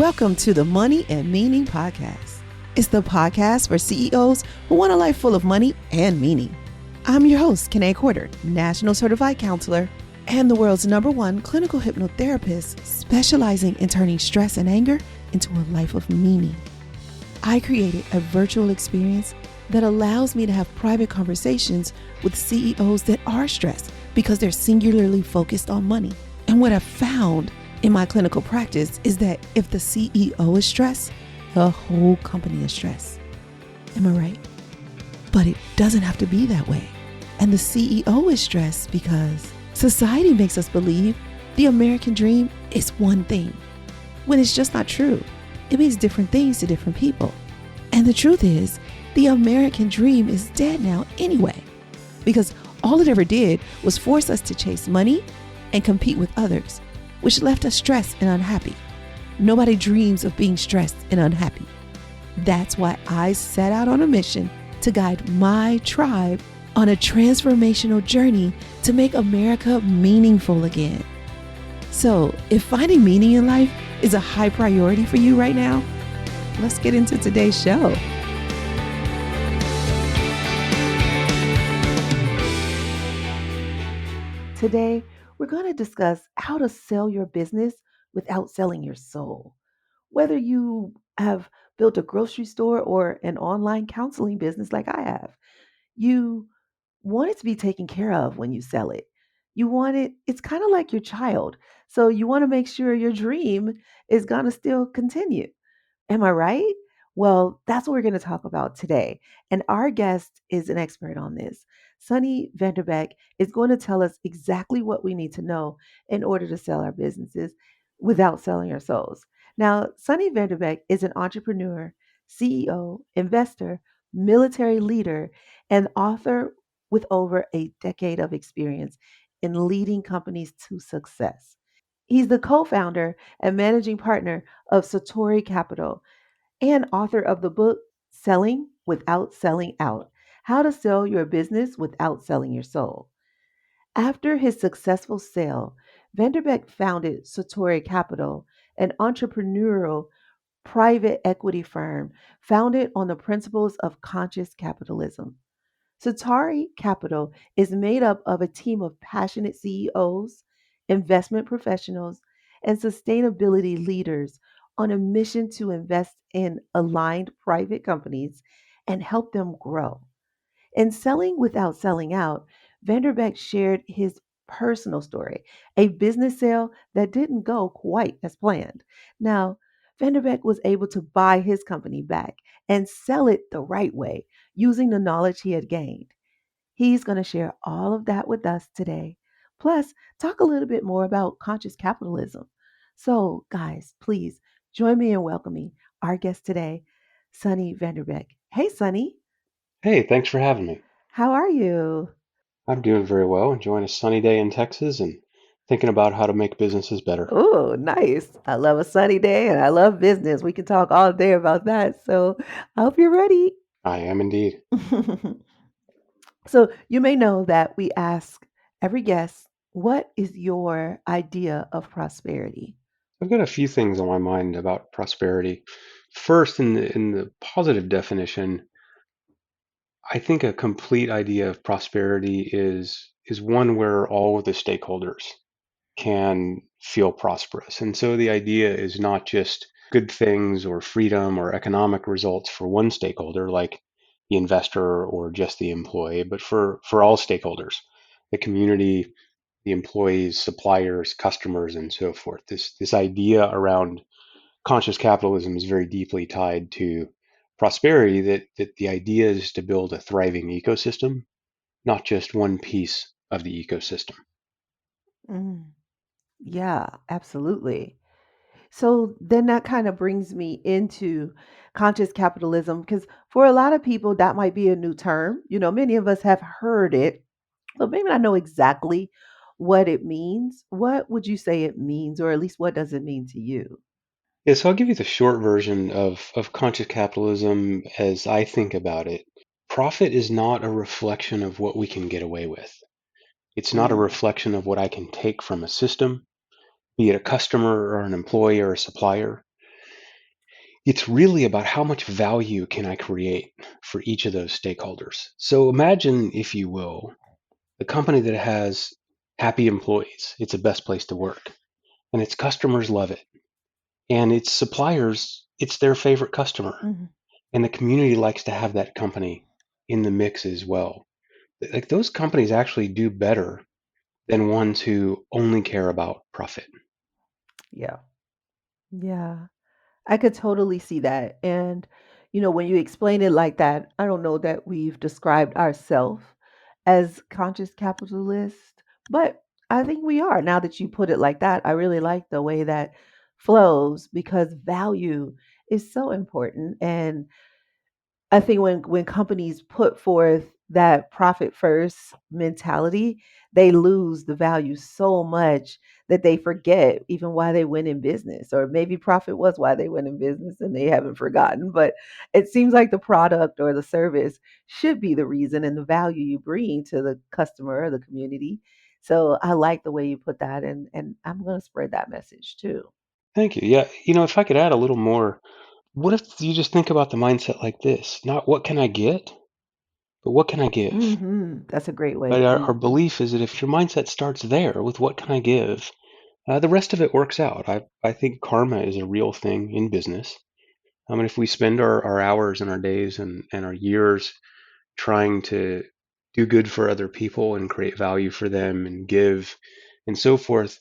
Welcome to the Money and Meaning Podcast. It's the podcast for CEOs who want a life full of money and meaning. I'm your host, Kanae Corder, National Certified Counselor and the world's #1 clinical hypnotherapist specializing in turning stress and anger into a life of meaning. I created a virtual experience that allows me to have private conversations with CEOs that are stressed because they're singularly focused on money. And what I've found in my clinical practice is that if the CEO is stressed, the whole company is stressed. Am I right? But it doesn't have to be that way. And the CEO is stressed because society makes us believe the American dream is one thing, when it's just not true. It means different things to different people. And the truth is, the American dream is dead now anyway, because all it ever did was force us to chase money and compete with others, which left us stressed and unhappy. Nobody dreams of being stressed and unhappy. That's why I set out on a mission to guide my tribe on a transformational journey to make America meaningful again. So, if finding meaning in life is a high priority for you right now, let's get into today's show. Today, we're going to discuss how to sell your business without selling your soul. Whether you have built a grocery store or an online counseling business like I have, you want it to be taken care of when you sell it. It's kind of like your child. So you want to make sure your dream is going to still continue. Am I right? Well, that's what we're going to talk about today. And our guest is an expert on this. Sunny Vanderbeck is going to tell us exactly what we need to know in order to sell our businesses without selling our souls. Now, Sunny Vanderbeck is an entrepreneur, CEO, investor, military leader, and author with over a decade of experience in leading companies to success. He's the co founder and managing partner of Satori Capital and author of the book Selling Without Selling Out: How to Sell Your Business Without Selling Your Soul. After his successful sale, Vanderbeck founded Satori Capital, an entrepreneurial private equity firm founded on the principles of conscious capitalism. Satori Capital is made up of a team of passionate CEOs, investment professionals, and sustainability leaders on a mission to invest in aligned private companies and help them grow. In Selling Without Selling Out, Vanderbeck shared his personal story, a business sale that didn't go quite as planned. Now, Vanderbeck was able to buy his company back and sell it the right way using the knowledge he had gained. He's going to share all of that with us today. Plus, talk a little bit more about conscious capitalism. So, guys, please join me in welcoming our guest today, Sunny Vanderbeck. Hey, Sunny, Hey, thanks for having me. how are you? I'm doing very well, enjoying a sunny day in Texas and thinking about how to make businesses better. Oh, nice. I love a sunny day and I love business. We can talk all day about that. So, I hope you're ready. I am indeed. So, you may know that we ask every guest, what is your idea of prosperity? I've got a few things on my mind about prosperity. First, in the positive definition, I think a complete idea of prosperity is one where all of the stakeholders can feel prosperous. And so the idea is not just good things or freedom or economic results for one stakeholder, like the investor or just the employee, but for all stakeholders, the community, the employees, suppliers, customers, and so forth. This idea around conscious capitalism is very deeply tied to prosperity, that the idea is to build a thriving ecosystem, not just one piece of the ecosystem. Mm, yeah, absolutely. So then that kind of brings me into conscious capitalism because for a lot of people, that might be a new term. Many of us have heard it, but maybe not know exactly what it means. What would you say it means, or at least what does it mean to you? Yeah, so I'll give you the short version of conscious capitalism as I think about it. Profit is not a reflection of what we can get away with. It's not a Mm, reflection of what I can take from a system, be it a customer or an employee or a supplier. It's really about how much value can I create for each of those stakeholders. So imagine, if you will, a company that has happy employees. It's the best place to work, and its customers love it. And its suppliers, it's their favorite customer. Mhm. And the community likes to have that company in the mix as well. Like those companies actually do better than ones who only care about profit. Yeah. Yeah. I could totally see that. And, when you explain it like that, I don't know that we've described ourselves as conscious capitalists, but I think we are. Now that you put it like that, I really like the way that flows because value is so important. And I think when companies put forth that profit first mentality, they lose the value so much that they forget even why they went in business. Or maybe profit was why they went in business and they haven't forgotten. But it seems like the product or the service should be the reason and the value you bring to the customer or the community. So I like the way you put that, and I'm gonna spread that message too. Thank you. Yeah, if I could add a little more, what if you just think about the mindset like this? Not what can I get, but what can I give? That's a great way. Right? Our belief is that if your mindset starts there with what can I give, the rest of it works out. I think karma is a real thing in business. I mean, if we spend our hours and our days and our years trying to do good for other people and create value for them and give and so forth,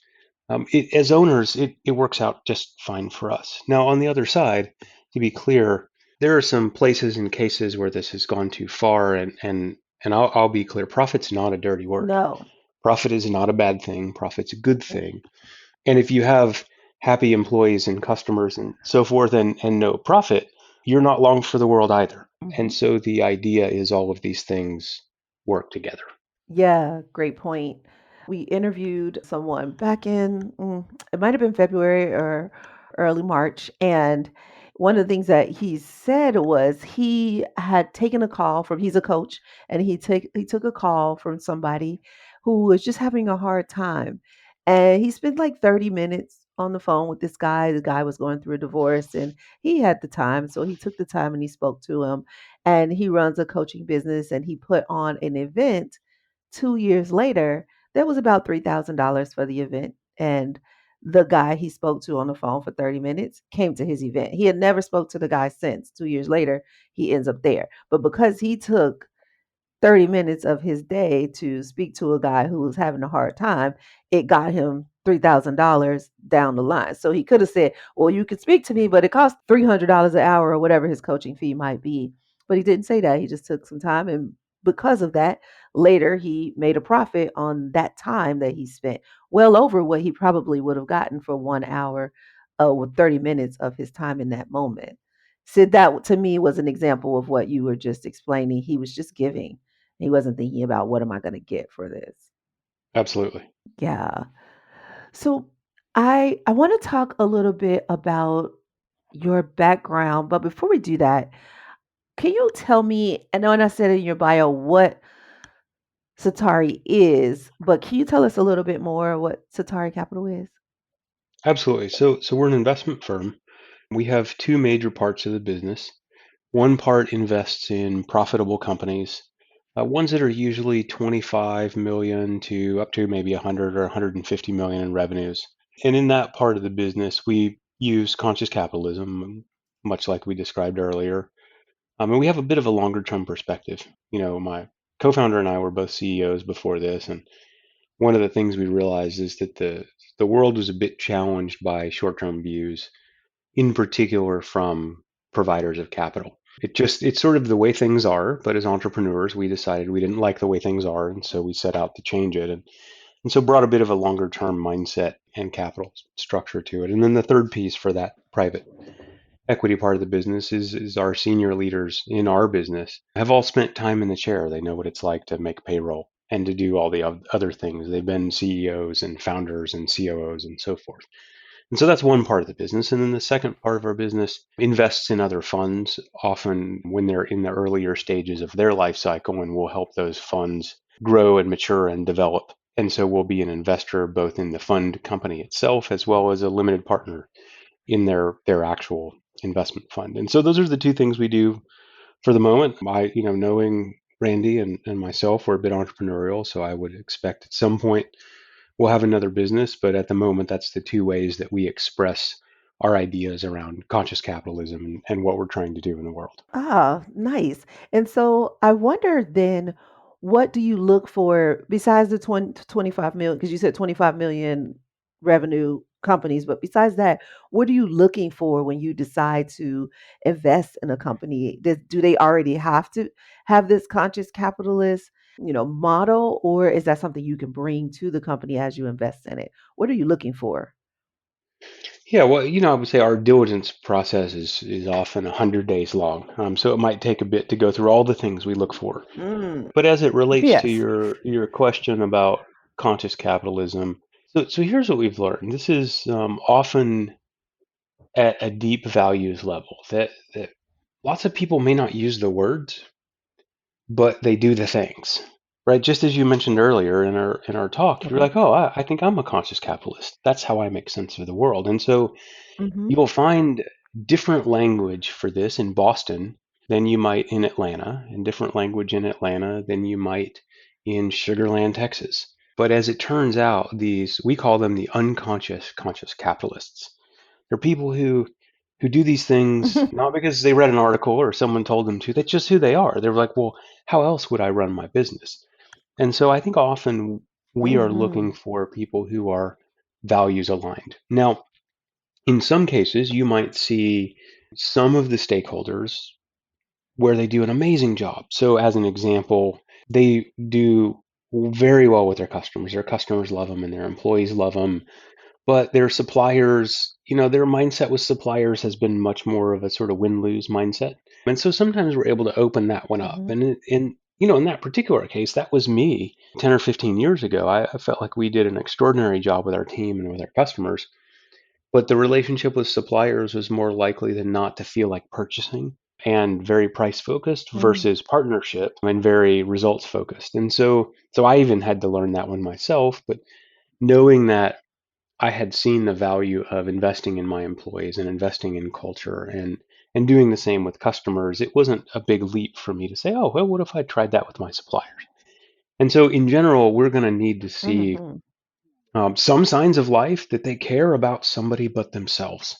as owners, it works out just fine for us. Now, on the other side, to be clear, there are some places and cases where this has gone too far, and I'll be clear, profit's not a dirty word. No. Profit is not a bad thing. Profit's a good thing. And if you have happy employees and customers and so forth and no profit, you're not long for the world either. And Mhm. so the idea is all of these things work together. Yeah, great point. We interviewed someone back in, it might have been February or early March. And one of the things that he said was he had taken a call from, he's a coach, and he took a call from somebody who was just having a hard time. And he spent like 30 minutes on the phone with this guy. The guy was going through a divorce and he had the time. So he took the time and he spoke to him. And he runs a coaching business and he put on an event 2 years later, there was about $3,000 for the event, and the guy he spoke to on the phone for 30 minutes came to his event. He had never spoke to the guy since. 2 years later, he ends up there. But because he took 30 minutes of his day to speak to a guy who was having a hard time, it got him $3,000 down the line. So he could have said, well, you can speak to me, but it costs $300 an hour or whatever his coaching fee might be. But he didn't say that. He just took some time. And because of that, later he made a profit on that time that he spent, well over what he probably would have gotten for 1 hour with 30 minutes of his time in that moment. So that to me was an example of what you were just explaining. He was just giving. He wasn't thinking about what am I going to get for this. Absolutely. Yeah. So I want to talk a little bit about your background, but before we do that, can you tell me, I know I said in your bio what Satari is, but can you tell us a little bit more what Satari Capital is? Absolutely. So we're an investment firm. We have two major parts of the business. One part invests in profitable companies, ones that are usually 25 million to up to maybe 100 or 150 million in revenues. And in that part of the business, we use conscious capitalism, much like we described earlier. And we have a bit of a longer term perspective. My co-founder and I were both CEOs before this, and one of the things we realized is that the world was a bit challenged by short-term views, in particular from providers of capital. It's sort of the way things are, but as entrepreneurs, we decided we didn't like the way things are, and so we set out to change it, and so brought a bit of a longer term mindset and capital structure to it. And then the third piece for that private equity part of the business is our senior leaders in our business have all spent time in the chair. They know what it's like to make payroll and to do all the other things. They've been CEOs and founders and COOs and so forth. And so that's one part of the business. And then the second part of our business invests in other funds, often when they're in the earlier stages of their life cycle, and we'll help those funds grow and mature and develop. And so we'll be an investor both in the fund company itself as well as a limited partner in their actual investment fund. And so those are the two things we do for the moment. Knowing Randy and myself, we're a bit entrepreneurial, so I would expect at some point we'll have another business. But at the moment, that's the two ways that we express our ideas around conscious capitalism and what we're trying to do in the world. Ah, nice. And so I wonder then, what do you look for besides the 20 to 25 million? Because you said 25 million revenue companies, but besides that, what are you looking for when you decide to invest in a company? Do they already have to have this conscious capitalist, model, or is that something you can bring to the company as you invest in it? What are you looking for? Yeah, well, I would say our diligence process is often 100 days long. So it might take a bit to go through all the things we look for. Mm, But as it relates to yes. your question about conscious capitalism, so here's what we've learned. This is often at a deep values level that lots of people may not use the words, but they do the things. Right? Just as you mentioned earlier in our talk, you're Okay. like, oh, I think I'm a conscious capitalist. That's how I make sense of the world. And so Hmm. you will find different language for this in Boston than you might in Atlanta, and different language in Atlanta than you might in Sugar Land, Texas. But as it turns out, we call them the unconscious conscious capitalists. They're people who do these things not because they read an article or someone told them to. That's just who they are. They're like, well, how else would I run my business? And so I think often we are Hmm. looking for people who are values aligned. Now, in some cases, you might see some of the stakeholders where they do an amazing job. So, as an example, they do very well with their customers. Their customers love them and their employees love them. But their suppliers, their mindset with suppliers has been much more of a sort of win lose mindset. And so sometimes we're able to open that one up. Hmm. In that particular case, that was me 10 or 15 years ago. I felt like we did an extraordinary job with our team and with our customers. But the relationship with suppliers was more likely than not to feel like purchasing and very price focused Mm. versus partnership and very results focused. And so I even had to learn that one myself, but knowing that I had seen the value of investing in my employees and investing in culture and doing the same with customers, it wasn't a big leap for me to say, oh, well, what if I tried that with my suppliers? And so in general, we're going to need to see Mhm. some signs of life that they care about somebody but themselves,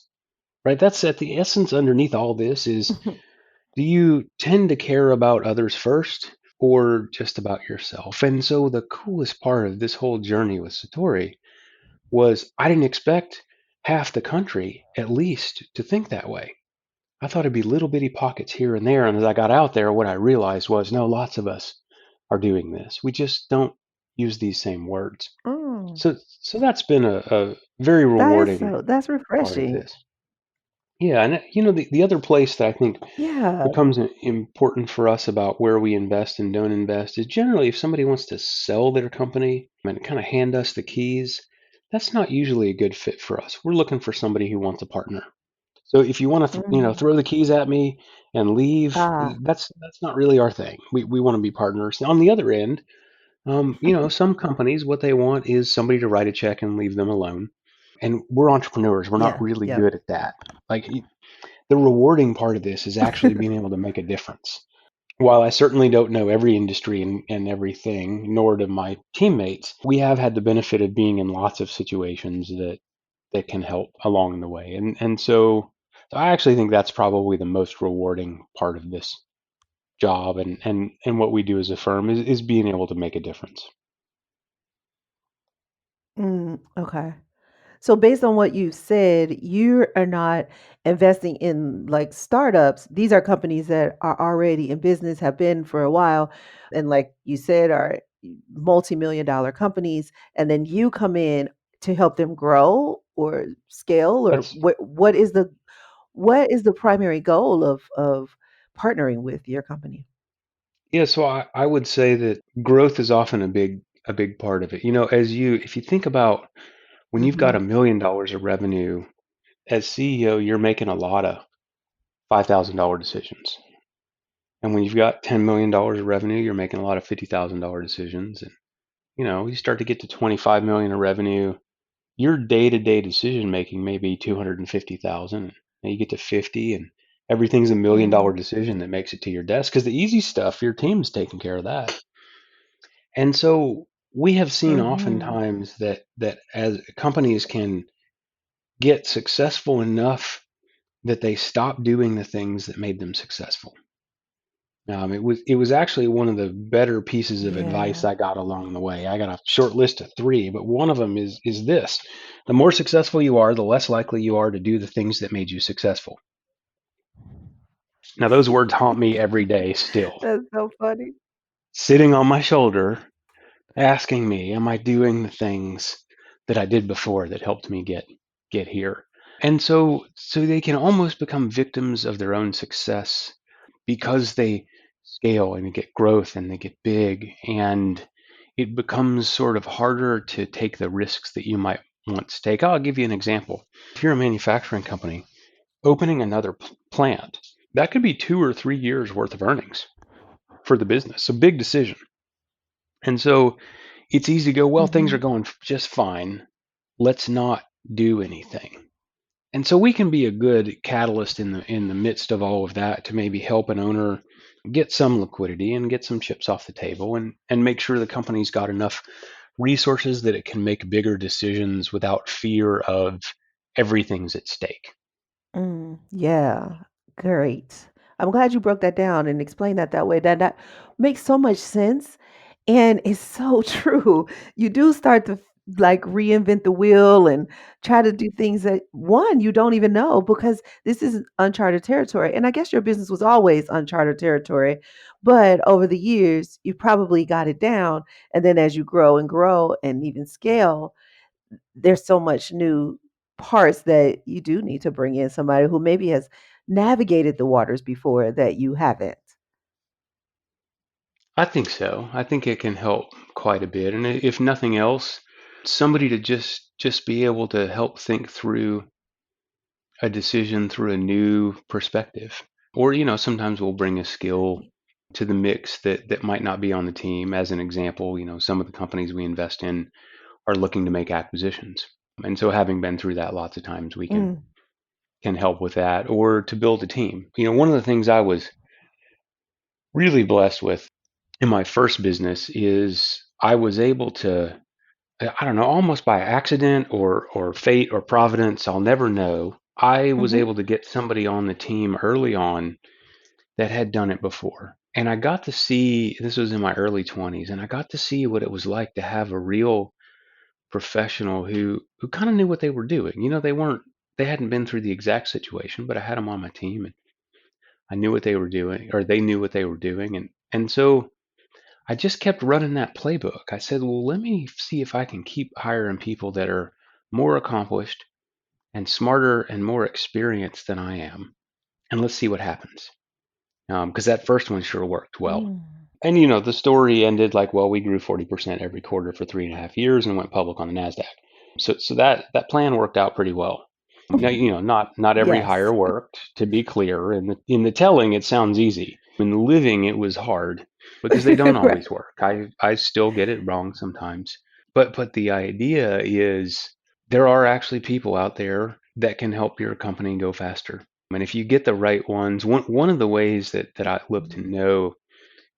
right? That's at the essence underneath all this is, do you tend to care about others first or just about yourself? And so the coolest part of this whole journey with Satori was I didn't expect half the country at least to think that way. I thought it'd be little bitty pockets here and there. And as I got out there, what I realized was no, lots of us are doing this. We just don't use these same words. Mm. So that's been a very rewarding That's part of refreshing. this. Yeah, and the other place that I think Yeah. becomes important for us about where we invest and don't invest is generally if somebody wants to sell their company and kind of hand us the keys, that's not usually a good fit for us. We're looking for somebody who wants a partner. So if you want to, Mhm. throw the keys at me and leave, Ah. that's not really our thing. We want to be partners. On the other end, some companies what they want is somebody to write a check and leave them alone. And we're entrepreneurs. We're not Yeah. really Yep. good at that. Like the rewarding part of this is actually being able to make a difference. While I certainly don't know every industry and everything, nor do my teammates, we have had the benefit of being in lots of situations that can help along the way. And so I actually think that's probably the most rewarding part of this job and what we do as a firm is being able to make a difference. Okay. So based on what you said, you are not investing in like startups. These are companies that are already in business, have been for a while, and like you said, are multi-million dollar companies. And then you come in to help them grow or scale, or That's what is the primary goal of partnering with your company? Yeah, so I would say that growth is often a big part of it. If you think about when you've got Hmm. $1 million of revenue as CEO, you're making a lot of $5,000 decisions. And when you've got $10 million of revenue, you're making a lot of $50,000 decisions. And you start to get to 25 million of revenue, your day-to-day decision making may be 250,000. Now you get to 50 and everything's $1 million decision that makes it to your desk because the easy stuff, your team's taking care of that. And so we have seen Mm-hmm. oftentimes that as companies can get successful enough that they stop doing the things that made them successful. It was actually one of the better pieces of advice Yeah. I got along the way. I got a short list of three, but one of them is this: the more successful you are, the less likely you are to do the things that made you successful. Now those words haunt me every day still, That's so funny. sitting on my shoulder, asking me, "Am I doing the things that I did before that helped me get here?" And so they can almost become victims of their own success because they scale and they get growth and they get big, and it becomes sort of harder to take the risks that you might want to take. I'll give you an example. If you're a manufacturing company, opening another plant, that could be 2 or 3 years worth of earnings for the business. A big decision. And so it's easy to go, well, things are Mm-hmm. going just fine. Let's not do anything. And so we can be a good catalyst in the midst of all of that to maybe help an owner get some liquidity and get some chips off the table and make sure the company's got enough resources that it can make bigger decisions without fear of everything's at stake. Yeah, great. I'm glad you broke that down and explained that way. That makes so much sense, and it's so true. You do start to like reinvent the wheel and try to do things that one you don't even know because this is uncharted territory. And I guess your business was always uncharted territory, but over the years you probably got it down. And then as you grow and grow and even scale, there's so much new parts that you do need to bring in somebody who maybe has navigated the waters before that you haven't. I think so. I think it can help quite a bit. And if nothing else, somebody to just be able to help think through a decision through a new perspective. Or, sometimes we'll bring a skill to the mix that might not be on the team. As an example, some of the companies we invest in are looking to make acquisitions. And so having been through that lots of times, we can Mm, can help with that or to build a team. One of the things I was really blessed with in my first business is I was able to, I don't know, almost by accident or fate or providence, I'll never know. I was mhm, able to get somebody on the team early on that had done it before. And I got to see, this was in my early 20s, and I got to see what it was like to have a real professional who kind of knew what they were doing. They hadn't been through the exact situation, but I had them on my team and I knew what they were doing, or they knew what they were doing. And so I just kept running that playbook. I said, well, let me see if I can keep hiring people that are more accomplished and smarter and more experienced than I am. And let's see what happens. Because that first one sure worked well. mm. And the story ended like, well, we grew 40% every quarter for 3.5 years and went public on the Nasdaq. So that plan worked out pretty well. Now, not every hire Yes. worked. To be clear, in the telling, it sounds easy. In the living, it was hard because they don't Right. always work. I still get it wrong sometimes. But the idea is there are actually people out there that can help your company go faster. And if you get the right ones, one of the ways that I look to know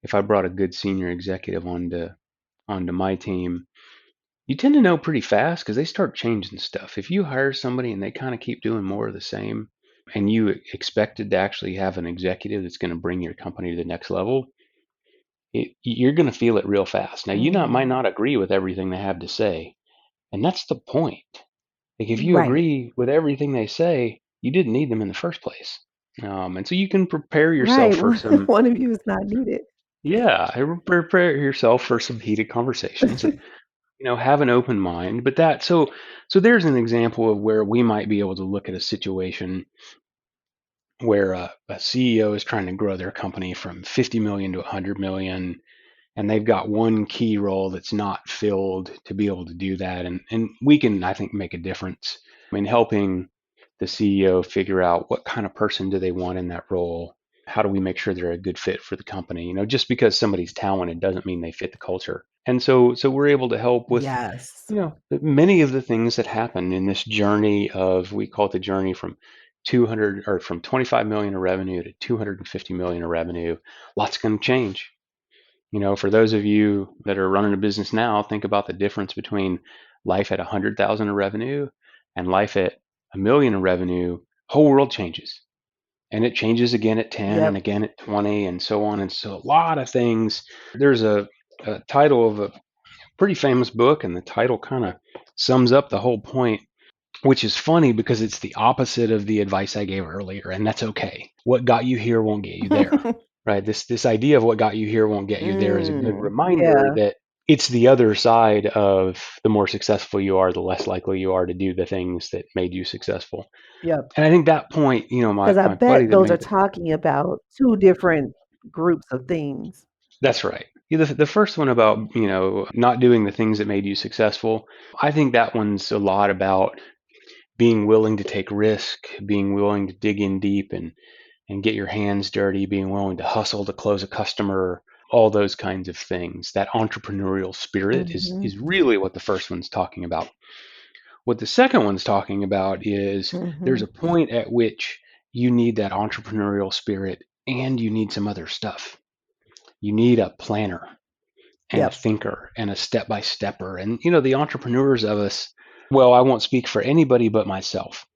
if I brought a good senior executive onto my team, you tend to know pretty fast because they start changing stuff. If you hire somebody and they kind of keep doing more of the same, and you expected to actually have an executive that's going to bring your company to the next level, you're going to feel it real fast. Now, might Mhm. not agree with everything they have to say, and that's the point. Like if you Right. agree with everything they say, you didn't need them in the first place. And so you can prepare yourself Right. for some, One of you is not needed. yeah, prepare yourself for some heated conversations and have an open mind. But so there's an example of where we might be able to look at a situation where a CEO is trying to grow their company from 50 million to 100 million, and they've got one key role that's not filled to be able to do that. And we can, I think, make a difference in helping the CEO figure out what kind of person do they want in that role. How do we make sure they're a good fit for the company? Just because somebody's talented doesn't mean they fit the culture. And so we're able to help with Yes. many of the things that happen in this journey of, we call it the journey from 200 or from 25 million in revenue to 250 million in revenue, lots going to change. For those of you that are running a business now, think about the difference between life at 100,000 in revenue and life at a million in revenue. Whole world changes, and it changes again at 10 and Yep. again at 20 and so on. And so a lot of things. There's a title of a pretty famous book, and the title kind of sums up the whole point, which is funny because it's the opposite of the advice I gave earlier, and that's okay. What got you here won't get you there, right? This idea of what got you here won't get you there is a good reminder Yeah. that it's the other side of the more successful you are, the less likely you are to do the things that made you successful. Yep. And I think that point, Because I my buddy bet that those are made it, talking about two different groups of things. that's right. Yeah, the first one about, not doing the things that made you successful, I think that one's a lot about being willing to take risk, being willing to dig in deep and get your hands dirty, being willing to hustle to close a customer, all those kinds of things. That entrepreneurial spirit Mhm. is really what the first one's talking about. What the second one's talking about is there's Mhm. a point at which you need that entrepreneurial spirit and you need some other stuff. You need a planner and a Yep. thinker and a step by stepper. And, the entrepreneurs of us, well, I won't speak for anybody but myself.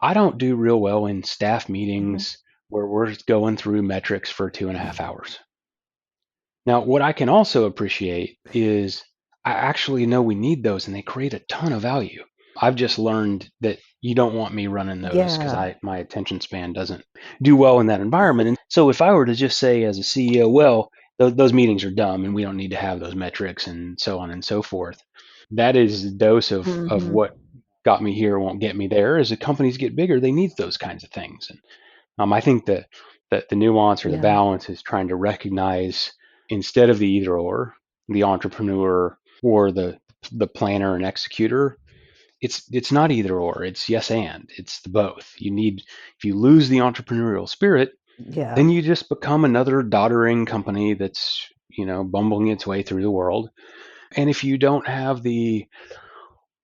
I don't do real well in staff Mhm. meetings where we're going through metrics for 2.5 hours. Now, what I can also appreciate is I actually know we need those and they create a ton of value. I've just learned that you don't want me running those because Yeah. my attention span doesn't do well in that environment. And so if I were to just say as a CEO, well, those meetings are dumb and we don't need to have those metrics and so on and so forth, that is a dose of Mhm. what got me here won't get me there. As the companies get bigger, they need those kinds of things. And I think that the nuance or the Yeah. balance is trying to recognize instead of the either or, the entrepreneur or the planner and executor, it's not either or, it's yes and, it's the both. You need, if you lose the entrepreneurial spirit, Yeah. then you just become another doddering company that's, bumbling its way through the world. And if you don't have the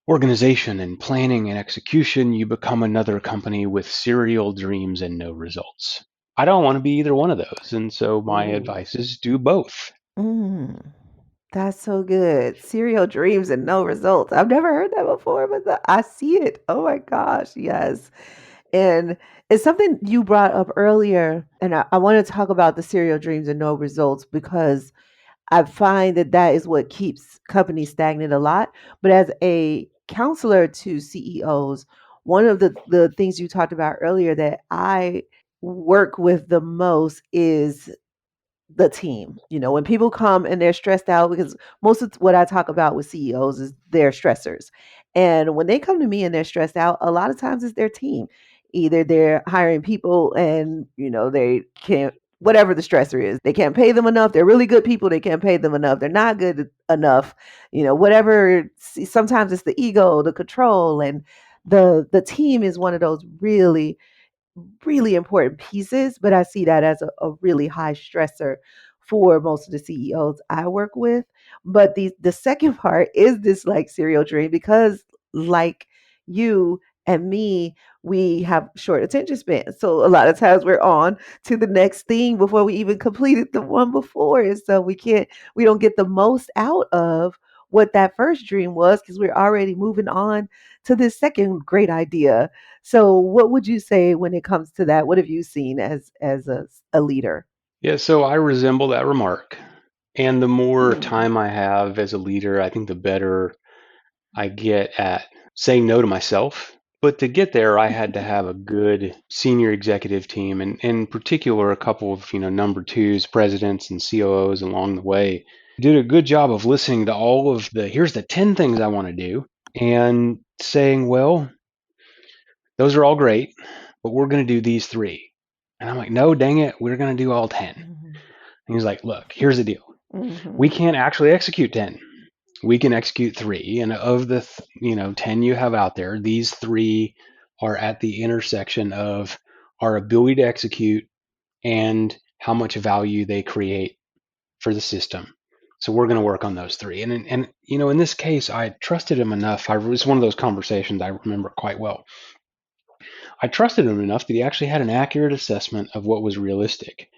organization and planning and execution, you become another company with serial dreams and no results. I don't want to be either one of those. And so my Ooh. advice is do both. Mm. That's so good. Serial dreams and no results. I've never heard that before, but I see it. Oh my gosh, yes. And it's something you brought up earlier, and I want to talk about the serial dreams and no results because I find that that is what keeps companies stagnant a lot. But as a counselor to CEOs, one of the things you talked about earlier that I work with the most is the team. You know, when people come and they're stressed out, because most of what I talk about with CEOs is their stressors. And when they come to me and they're stressed out, a lot of times it's their team. Either they're hiring people and, they can't, whatever the stressor is, they can't pay them enough. They're really good people. They can't pay them enough. They're not good enough. Whatever. Sometimes it's the ego, the control, and the team is one of those really important pieces, but I see that as a really high stressor for most of the CEOs I work with. But the second part is this like serial dream because like you and me, we have short attention spans. So a lot of times we're on to the next thing before we even completed the one before. And so we don't get the most out of what that first dream was because we're already moving on to this second great idea. So, what would you say when it comes to that? What have you seen as a leader? Yeah, so I resemble that remark. And the more Mm. time I have as a leader, I think the better I get at saying no to myself. But to get there, I had to have a good senior executive team, and in particular, a couple of number twos, presidents, and COOs along the way. Did a good job of listening to all of the here's the 10 things I want to do, and saying, well, those are all great, but we're going to do these three. And I'm like, no, dang it, we're going to do all 10. Mhm. And he's like, look, here's the deal. We Mhm. can't actually execute 10. We can execute three. And of the 10 you have out there, these three are at the intersection of our ability to execute and how much value they create for the system. So we're going to work on those three. And in this case, I trusted him enough. It was one of those conversations I remember quite well. I trusted him enough that he actually had an accurate assessment of what was realistic.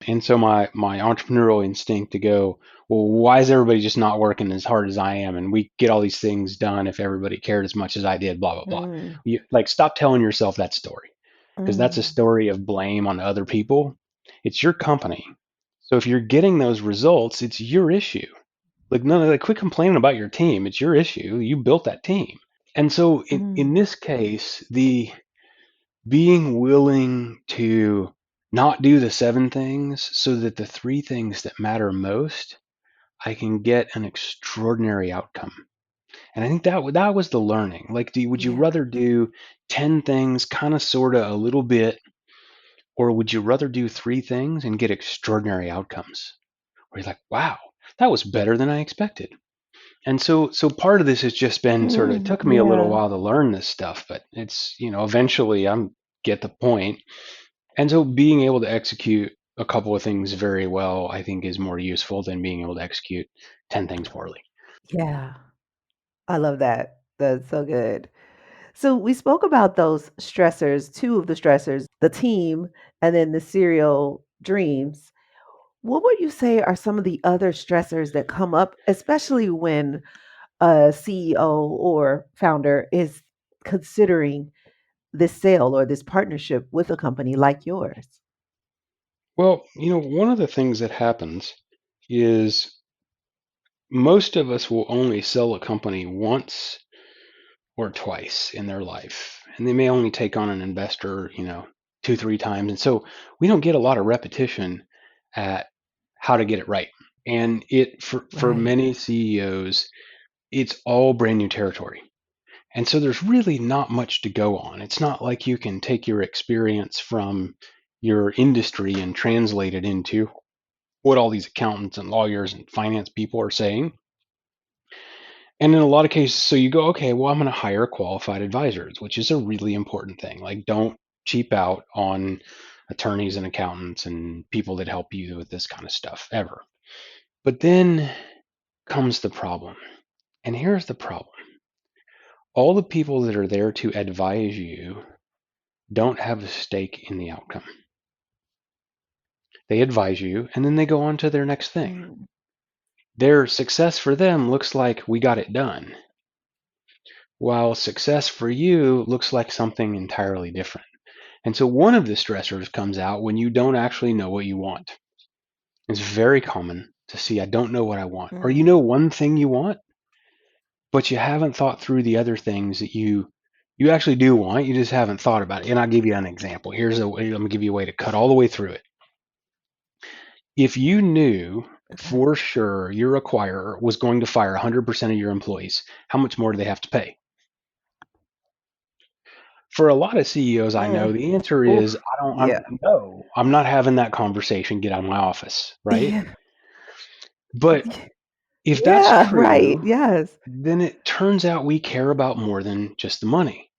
And so my entrepreneurial instinct to go, well, why is everybody just not working as hard as I am? And we get all these things done if everybody cared as much as I did, blah, blah, blah. Mm, Like, stop telling yourself that story, because that's a mm, story of blame on other people. It's your company. So if you're getting those results, it's your issue. Like, no, like, quit complaining about your team. It's your issue. You built that team. And so in mm. this case, the being willing to not do the seven things so that the three things that matter most, I can get an extraordinary outcome. And I think that was the learning. Like, would you Yeah. rather do 10 things, kind of, sort of, a little bit, or would you rather do three things and get extraordinary outcomes? Where you're like, wow, that was better than I expected. And so part of this has just been sort of, it Mm, took me a little yeah. while to learn this stuff, but it's, eventually I'm get the point. And so being able to execute a couple of things very well, I think, is more useful than being able to execute 10 things poorly. Yeah. I love that. That's so good. So we spoke about those stressors, two of the stressors, the team and then the serial dreams. What would you say are some of the other stressors that come up, especially when a CEO or founder is considering this sale or this partnership with a company like yours? Well, one of the things that happens is most of us will only sell a company once or twice in their life. And they may only take on an investor, two, three times. And so we don't get a lot of repetition at how to get it right. And for Right. many CEOs, it's all brand new territory. And so there's really not much to go on. It's not like you can take your experience from your industry and translate it into what all these accountants and lawyers and finance people are saying. And in a lot of cases, so you go, okay, well, I'm going to hire qualified advisors, which is a really important thing. Like, don't cheap out on attorneys and accountants and people that help you with this kind of stuff ever. But then comes the problem. And here's the problem: all the people that are there to advise you don't have a stake in the outcome. They advise you and then they go on to their next thing. Mm, Their success for them looks like we got it done, while success for you looks like something entirely different. And so one of the stressors comes out when you don't actually know what you want. It's very common to see, I don't know what I want. Or you mm, know one thing you want, but you haven't thought through the other things that you actually do want. You just haven't thought about it. And I'll give you an example. Here's a way, I'm gonna give you a way to cut all the way through it. If you knew okay. for sure your acquirer was going to fire 100% of your employees, how much more do they have to pay? For a lot of CEOs I know, Mm, the answer is, oof. I don't, Yeah. I'm not having that conversation. Get out of my office, right? Yeah. But if that's Yeah, right. true, Yes. then it turns out we care about more than just the money.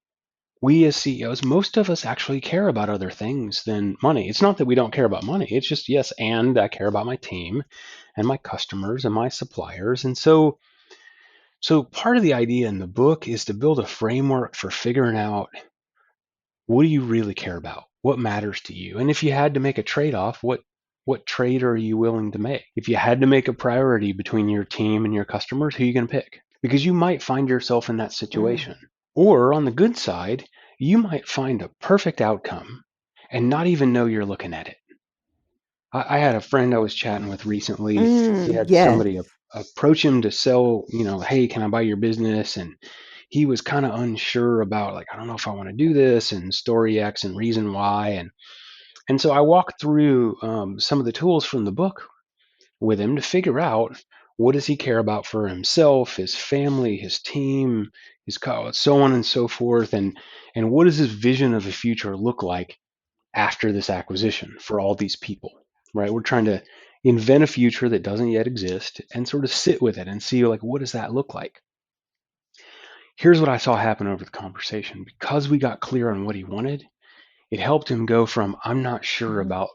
We as CEOs, most of us actually care about other things than money. It's not that we don't care about money. It's just, yes, and I care about my team and my customers and my suppliers. And so part of the idea in the book is to build a framework for figuring out, what do you really care about? What matters to you? And if you had to make a trade-off, what trade are you willing to make? If you had to make a priority between your team and your customers, who are you going to pick? Because you might find yourself in that Mm, situation. Or on the good side, you might find a perfect outcome and not even know you're looking at it. I had a friend I was chatting with recently. He had yes. somebody approach him to sell, hey, can I buy your business? And he was kind of unsure about, like, I don't know if I want to do this, and story X and reason Y. And so I walked through some of the tools from the book with him to figure out, what does he care about for himself, his family, his team, so on and so forth, and what does his vision of the future look like after this acquisition for all these people, right? We're trying to invent a future that doesn't yet exist and sort of sit with it and see, like, what does that look like? Here's what I saw happen over the conversation. Because we got clear on what he wanted, it helped him go from, I'm not sure Mhm. about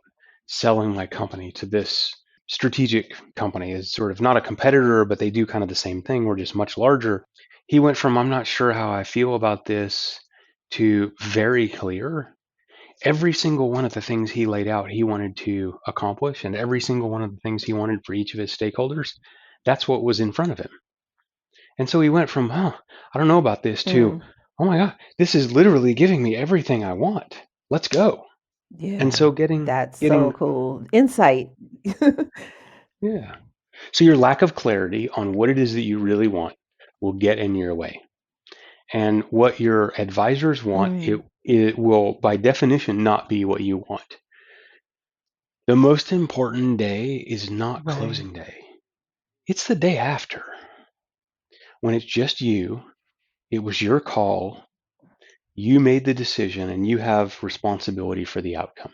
selling my company, to this strategic company is sort of not a competitor, but they do kind of the same thing. We're just much larger. He went from, I'm not sure how I feel about this, to very clear. Every single one of the things he laid out he wanted to accomplish, and every single one of the things he wanted for each of his stakeholders, that's what was in front of him. And so he went from, I don't know about this, to, Mm, oh my God, this is literally giving me everything I want. Let's go. And yeah, so that's so getting, cool. Insight. yeah. So your lack of clarity on what it is that you really want will get in your way. And what your advisors want, Mm, it will by definition not be what you want. The most important day is not right. closing day. It's the day after, when it's just you. It was your call. You made the decision and you have responsibility for the outcome.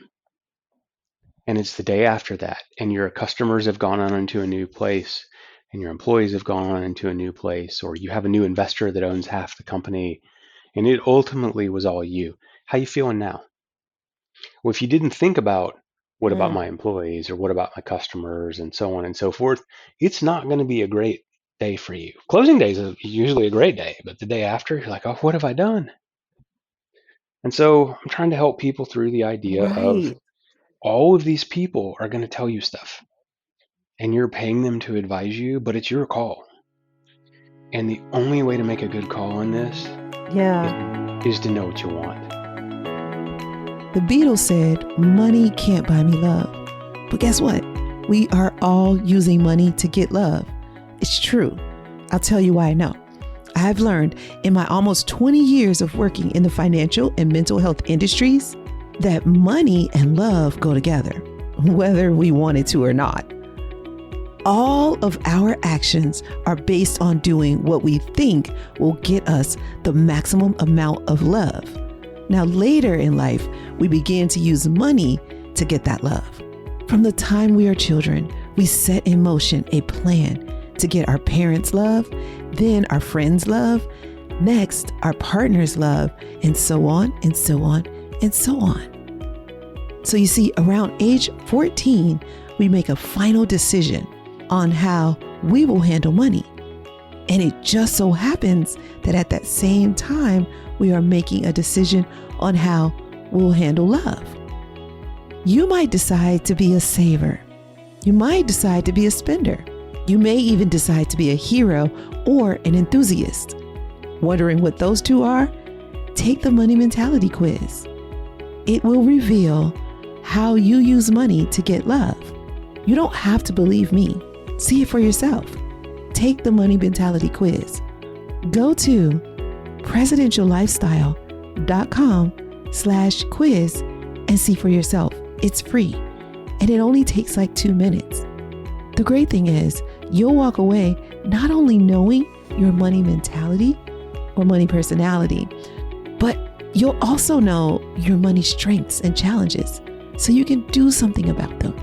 And it's the day after that, and your customers have gone on into a new place, and your employees have gone on into a new place, or you have a new investor that owns half the company, and it ultimately was all you. How you feeling now? Well, if you didn't think about what about Mm, my employees or what about my customers and so on and so forth, it's not going to be a great day for you. Closing day is usually a great day, but the day after, you're like, oh, what have I done? And so I'm trying to help people through the idea of right. all of these people are going to tell you stuff and you're paying them to advise you, but it's your call. And the only way to make a good call on this is, Yeah. is to know what you want. The Beatles said, "Money can't buy me love." But guess what? We are all using money to get love. It's true. I'll tell you why I know. I've learned in my almost 20 years of working in the financial and mental health industries that money and love go together, whether we wanted to or not. All of our actions are based on doing what we think will get us the maximum amount of love. Now, later in life, we begin to use money to get that love. From the time we are children, we set in motion a plan to get our parents' love, then our friends' love, next, our partner's love, and so on and so on and so on. So you see, around age 14, we make a final decision on how we will handle money. And it just so happens that at that same time, we are making a decision on how we'll handle love. You might decide to be a saver. You might decide to be a spender. You may even decide to be a hero or an enthusiast. Wondering what those two are? Take the money mentality quiz. It will reveal how you use money to get love. You don't have to believe me. See it for yourself. Take the money mentality quiz. Go to presidentiallifestyle.com/quiz and see for yourself. It's free and it only takes like 2 minutes. The great thing is you'll walk away not only knowing your money mentality or money personality, but you'll also know your money strengths and challenges so you can do something about them.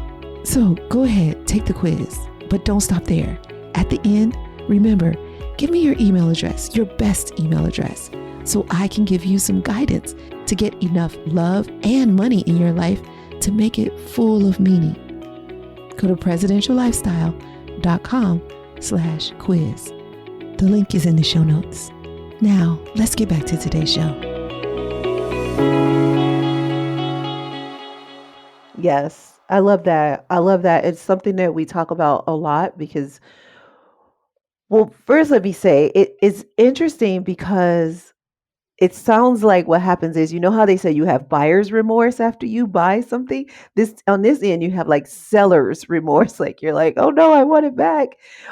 So go ahead, take the quiz, but don't stop there. At the end, remember, give me your email address, your best email address, so I can give you some guidance to get enough love and money in your life to make it full of meaning. Go to presidentiallifestyle.com/quiz. The link is in the show notes. Now, let's get back to today's show. Yes. I love that. I love that. It's something that we talk about a lot because, well, first, let me say it is interesting because it sounds like what happens is, you know how they say you have buyer's remorse after you buy something? This on this end, you have like seller's remorse. Like you're like, oh no, I want it back.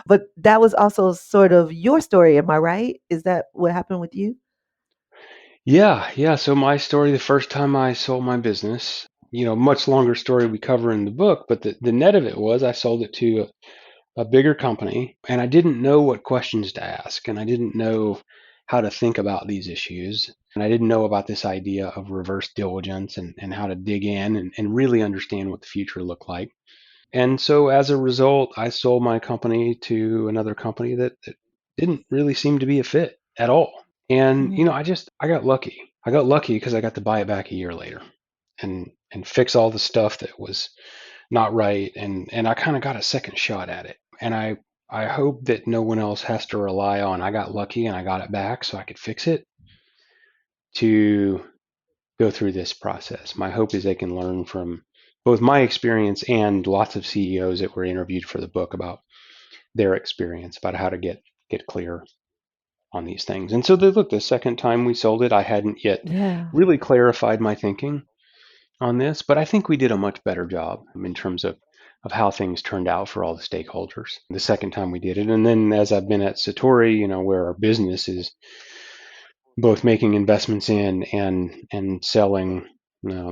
But that was also sort of your story. Am I right? Is that what happened with you? Yeah, yeah. So my story, the first time I sold my business, much longer story we cover in the book, but the net of it was I sold it to a bigger company and I didn't know what questions to ask and I didn't know how to think about these issues. And I didn't know about this idea of reverse diligence and how to dig in and really understand what the future looked like. And so as a result, I sold my company to another company that didn't really seem to be a fit at all. And Mhm. I got lucky. I got lucky because I got to buy it back a year later and fix all the stuff that was not right and I kind of got a second shot at it. And I hope that no one else has to rely on I got lucky and I got it back so I could fix it to go through this process. My hope is they can learn from both my experience and lots of CEOs that were interviewed for the book about their experience about how to get clear on these things. And so look, the second time we sold it, I hadn't yet Yeah. really clarified my thinking on this, but I think we did a much better job in terms of how things turned out for all the stakeholders the second time we did it. And then as I've been at Satori, where our business is both making investments in and selling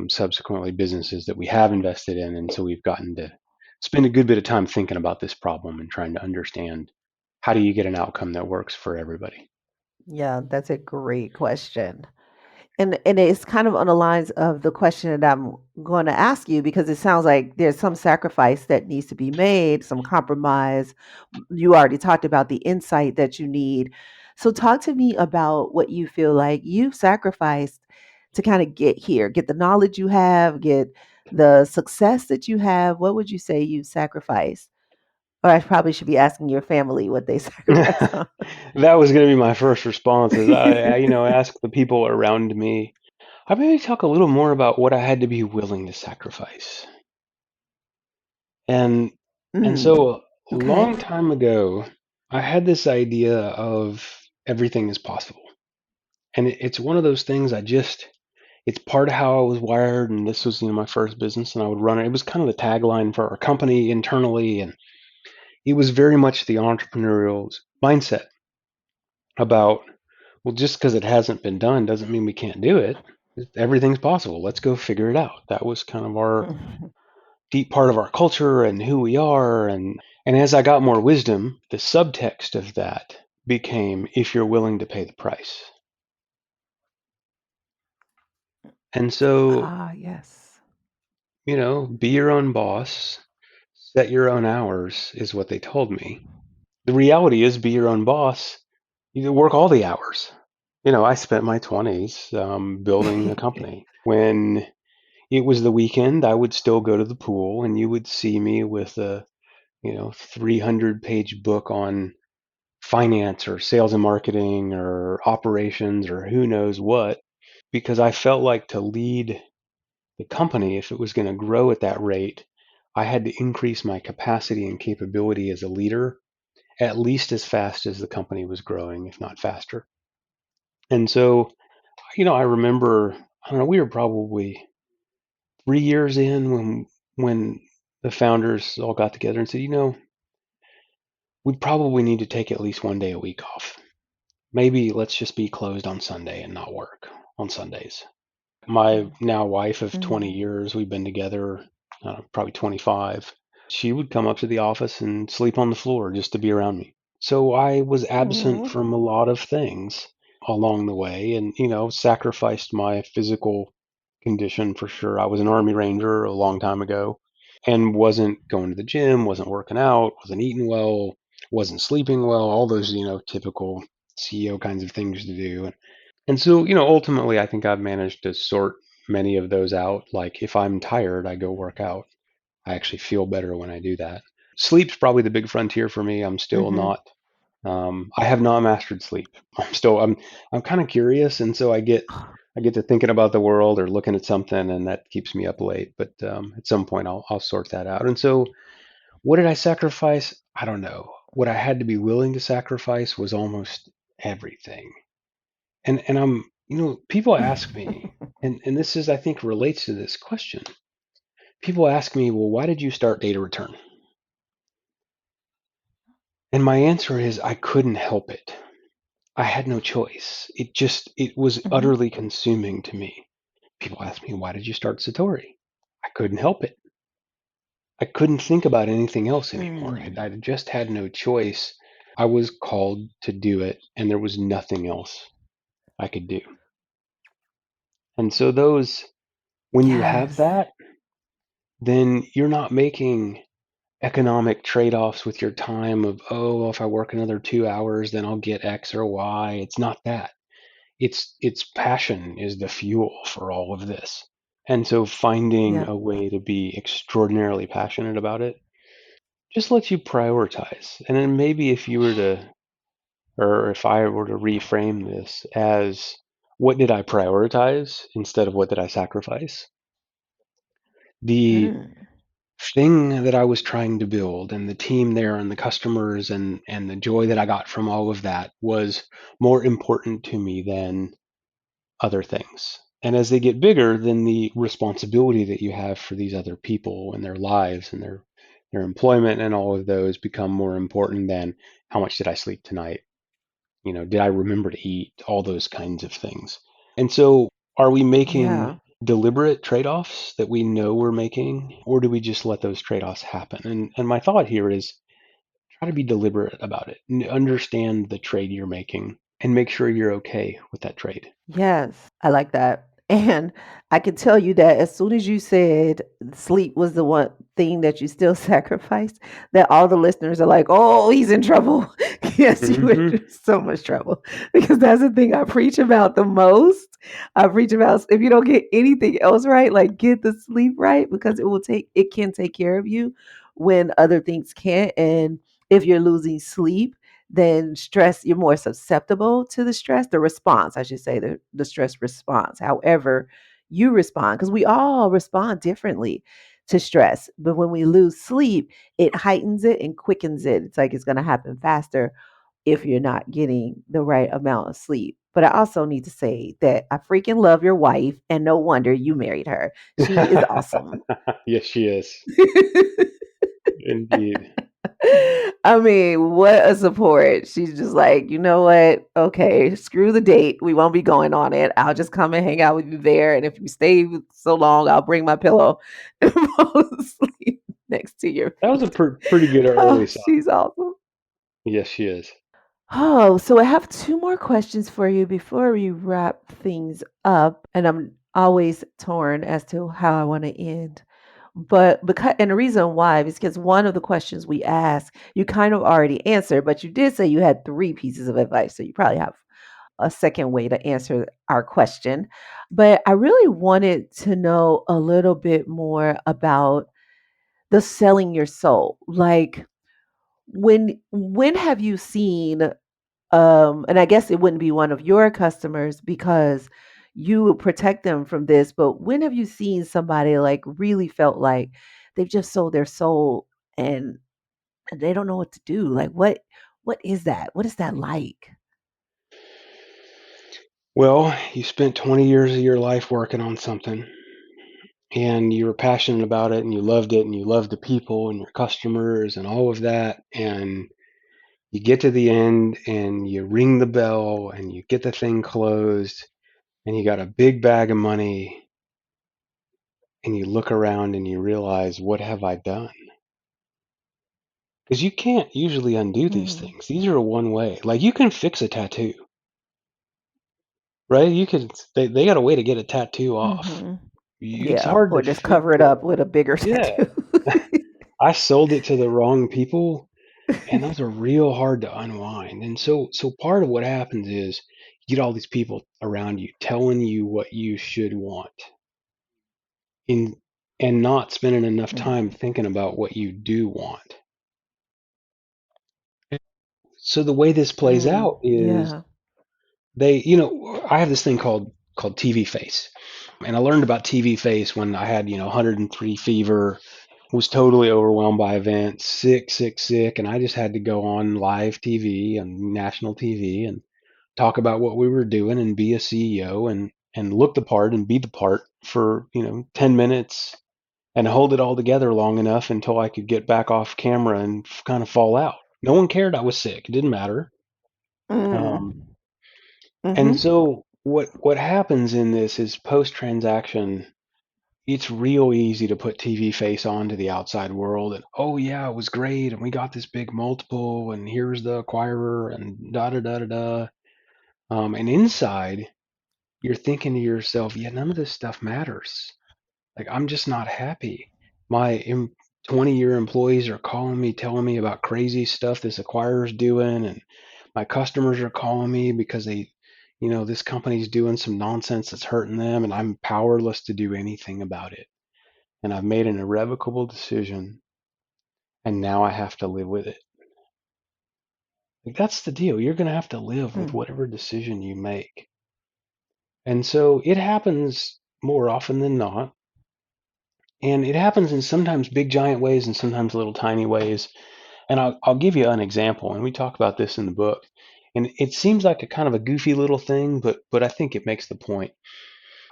subsequently businesses that we have invested in, and so we've gotten to spend a good bit of time thinking about this problem and trying to understand how do you get an outcome that works for everybody. Yeah, that's a great question. And it's kind of on the lines of the question that I'm going to ask you because it sounds like there's some sacrifice that needs to be made, some compromise. You already talked about the insight that you need. So talk to me about what you feel like you've sacrificed to kind of get here, get the knowledge you have, get the success that you have. What would you say you've sacrificed? Or I probably should be asking your family what they sacrificed on. That was going to be my first response is ask the people around me. I maybe talk a little more about what I had to be willing to sacrifice. And and Mm, so a okay. long time ago, I had this idea of everything is possible. And it's one of those things it's part of how I was wired. And this was, my first business and I would run it. It was kind of the tagline for our company internally. And it was very much the entrepreneurial mindset about, well, just because it hasn't been done doesn't mean we can't do it. Everything's possible. Let's go figure it out. That was kind of our deep part of our culture and who we are. And as I got more wisdom, the subtext of that became if you're willing to pay the price. And so, Ah, yes. be your own boss, set your own hours is what they told me. The reality is be your own boss. You work all the hours. I spent my 20s building a company. When it was the weekend, I would still go to the pool and you would see me with a, 300-page book on finance or sales and marketing or operations or who knows what, because I felt like to lead the company, if it was going to grow at that rate, I had to increase my capacity and capability as a leader at least as fast as the company was growing, if not faster. And so, I remember, I don't know, we were probably 3 years in when the founders all got together and said, we probably need to take at least one day a week off. Maybe let's just be closed on Sunday and not work on Sundays. My now wife of 20 Mm. years, we've been together probably 25. She would come up to the office and sleep on the floor just to be around me. So I was absent Mhm. from a lot of things along the way and, sacrificed my physical condition for sure. I was an Army Ranger a long time ago and wasn't going to the gym, wasn't working out, wasn't eating well, wasn't sleeping well, all those, typical CEO kinds of things to do. And so, ultimately, I think I've managed to sort many of those out. Like if I'm tired, I go work out. I actually feel better when I do that. Sleep's probably the big frontier for me. I'm still Mhm. not. I have not mastered sleep. I'm kind of curious, and so I get to thinking about the world or looking at something, and that keeps me up late. But at some point, I'll sort that out. And so, what did I sacrifice? I don't know. What I had to be willing to sacrifice was almost everything. And people ask me, and this is I think relates to this question. People ask me, well, why did you start Data Return? And my answer is I couldn't help it. I had no choice. It was Mhm. utterly consuming to me. People ask me, why did you start Satori? I couldn't help it. I couldn't think about anything else anymore. Mm. I just had no choice. I was called to do it, and there was nothing else I could do. And so when you have Yes. that, then you're not making economic trade-offs with your time of, oh, if I work another 2 hours, then I'll get X or Y. It's not that. It's passion is the fuel for all of this. And so finding Yep. a way to be extraordinarily passionate about it just lets you prioritize. And then maybe if you were to, or if I were to reframe this as what did I prioritize instead of what did I sacrifice? The Mm. thing that I was trying to build and the team there and the customers and the joy that I got from all of that was more important to me than other things. And as they get bigger, then the responsibility that you have for these other people and their lives and their employment and all of those become more important than how much did I sleep tonight? Did I remember to eat? All those kinds of things. And so are we making Yeah. deliberate trade-offs that we know we're making, or do we just let those trade-offs happen? And my thought here is try to be deliberate about it. Understand the trade you're making and make sure you're okay with that trade. Yes, I like that. And I can tell you that as soon as you said sleep was the one thing that you still sacrificed, that all the listeners are like, oh, he's in trouble. Yes, you were Hmm. in so much trouble because that's the thing I preach about the most. I preach about if you don't get anything else right, like get the sleep right because it can take care of you when other things can't. And if you're losing sleep, then stress, you're more susceptible to the stress, the response, I should say, the stress response. However, you respond, because we all respond differently to stress. But when we lose sleep, it heightens it and quickens it. It's like it's going to happen faster if you're not getting the right amount of sleep. But I also need to say that I freaking love your wife, and no wonder you married her. She is awesome. Yes, she is. Indeed. I mean, what a support. She's just like, you know what? Okay, screw the date. We won't be going on it. I'll just come and hang out with you there. And if you stay so long, I'll bring my pillow and fall asleep next to your That was a feet. pretty good Oh, early sign. she's awesome. Yes, she is. Oh, so I have two more questions for you before we wrap things up. And I'm always torn as to how I want to end. But because, and the reason why is because one of the questions we asked, you kind of already answered, but you did say you had three pieces of advice. So you probably have a second way to answer our question. But I really wanted to know a little bit more about the selling your soul. Like when have you seen and I guess it wouldn't be one of your customers because you would protect them from this, but when have you seen somebody like really felt like they've just sold their soul and they don't know what to do? Like what is that? What is that like? Well, you spent 20 years of your life working on something and you were passionate about it and you loved the people and your customers and all of that. And you get to the end and you ring the bell and you get the thing closed and you got a big bag of money and you look around and you realize, what have I done? Because you can't usually undo these Mm, things. These are one way. Like you can fix a tattoo, right? They got a way to get a tattoo off. mhm. It's Yeah, hard to or just fix cover it it. up with a bigger Yeah. tattoo. I sold it to the wrong people, and those are real hard to unwind. And so part of what happens is you get all these people around you telling you what you should want in and not spending enough time Mhm, thinking about what you do want. So the way this plays mm, out is yeah. I have this thing called TV face. And I learned about TV face when I had, 103 fever, was totally overwhelmed by events, sick, sick, sick, and I just had to go on live TV and national TV and talk about what we were doing and be a CEO and look the part and be the part for, 10 minutes and hold it all together long enough until I could get back off camera and kind of fall out. No one cared I was sick. It didn't matter. Um, Mm, and mhm, so what happens in this is post transaction, it's real easy to put TV face on to the outside world and oh yeah, it was great and we got this big multiple and here's the acquirer and da da da da da. And inside you're thinking to yourself, yeah, none of this stuff matters. Like I'm just not happy. My 20-year employees are calling me, telling me about crazy stuff this acquirer's doing, and my customers are calling me because this company's doing some nonsense that's hurting them, and I'm powerless to do anything about it. And I've made an irrevocable decision, and now I have to live with it. Like that's the deal. You're going to have to live with mm. whatever decision you make. And so it happens more often than not. And it happens in sometimes big giant ways and sometimes little tiny ways. And I'll give you an example, and we talk about this in the book. And it seems like a kind of a goofy little thing, but I think it makes the point.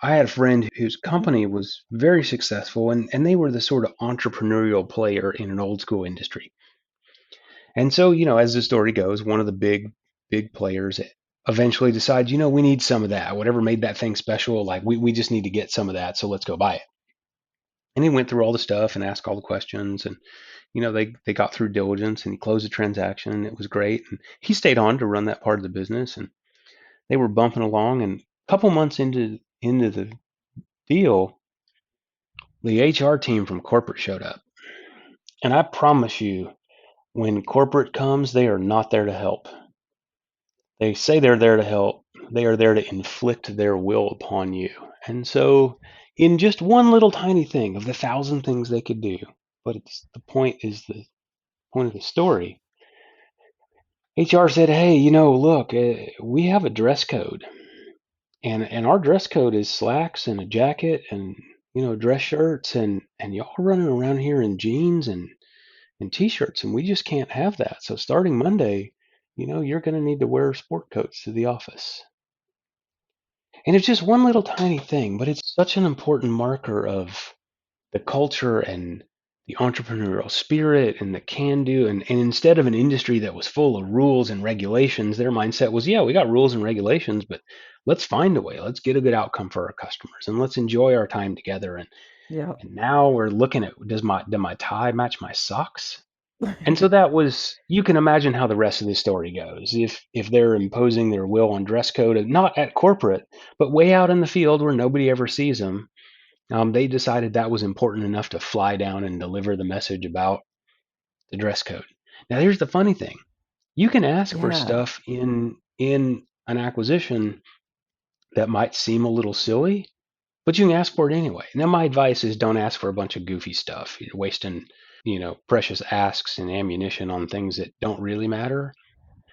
I had a friend whose Mhm. company was very successful, and they were the sort of entrepreneurial player in an old school industry. And so, as the story goes, one of the big players eventually decides, we need some of that. Whatever made that thing special, like we just need to get some of that, so let's go buy it. And he went through all the stuff and asked all the questions, and they got through diligence, and he closed the transaction, and it was great. And he stayed on to run that part of the business, and they were bumping along. And a couple months into the deal, the HR team from corporate showed up. And I promise you, when corporate comes, they are not there to help. They say they're there to help. They are there to inflict their will upon you. And so, in just one little tiny thing of the thousand things they could do, but the point is the point of the story. HR said, "Hey, look, we have a dress code, and our dress code is slacks and a jacket and dress shirts, and y'all are running around here in jeans and t-shirts, and we just can't have that. So starting Monday, you're going to need to wear sport coats to the office." And it's just one little tiny thing, but it's such an important marker of the culture and the entrepreneurial spirit and the can do. And instead of an industry that was full of rules and regulations, their mindset was, yeah, we got rules and regulations, but let's find a way. Let's get a good outcome for our customers and let's enjoy our time together. Yeah. And now we're looking at, does my tie match my socks? And so that was, you can imagine how the rest of the story goes. If they're imposing their will on dress code, not at corporate, but way out in the field where nobody ever sees them, they decided that was important enough to fly down and deliver the message about the dress code. Now, here's the funny thing: you can ask for Yeah. stuff in an acquisition that might seem a little silly, but you can ask for it anyway. Now, my advice is don't ask for a bunch of goofy stuff. You're wasting precious asks and ammunition on things that don't really matter.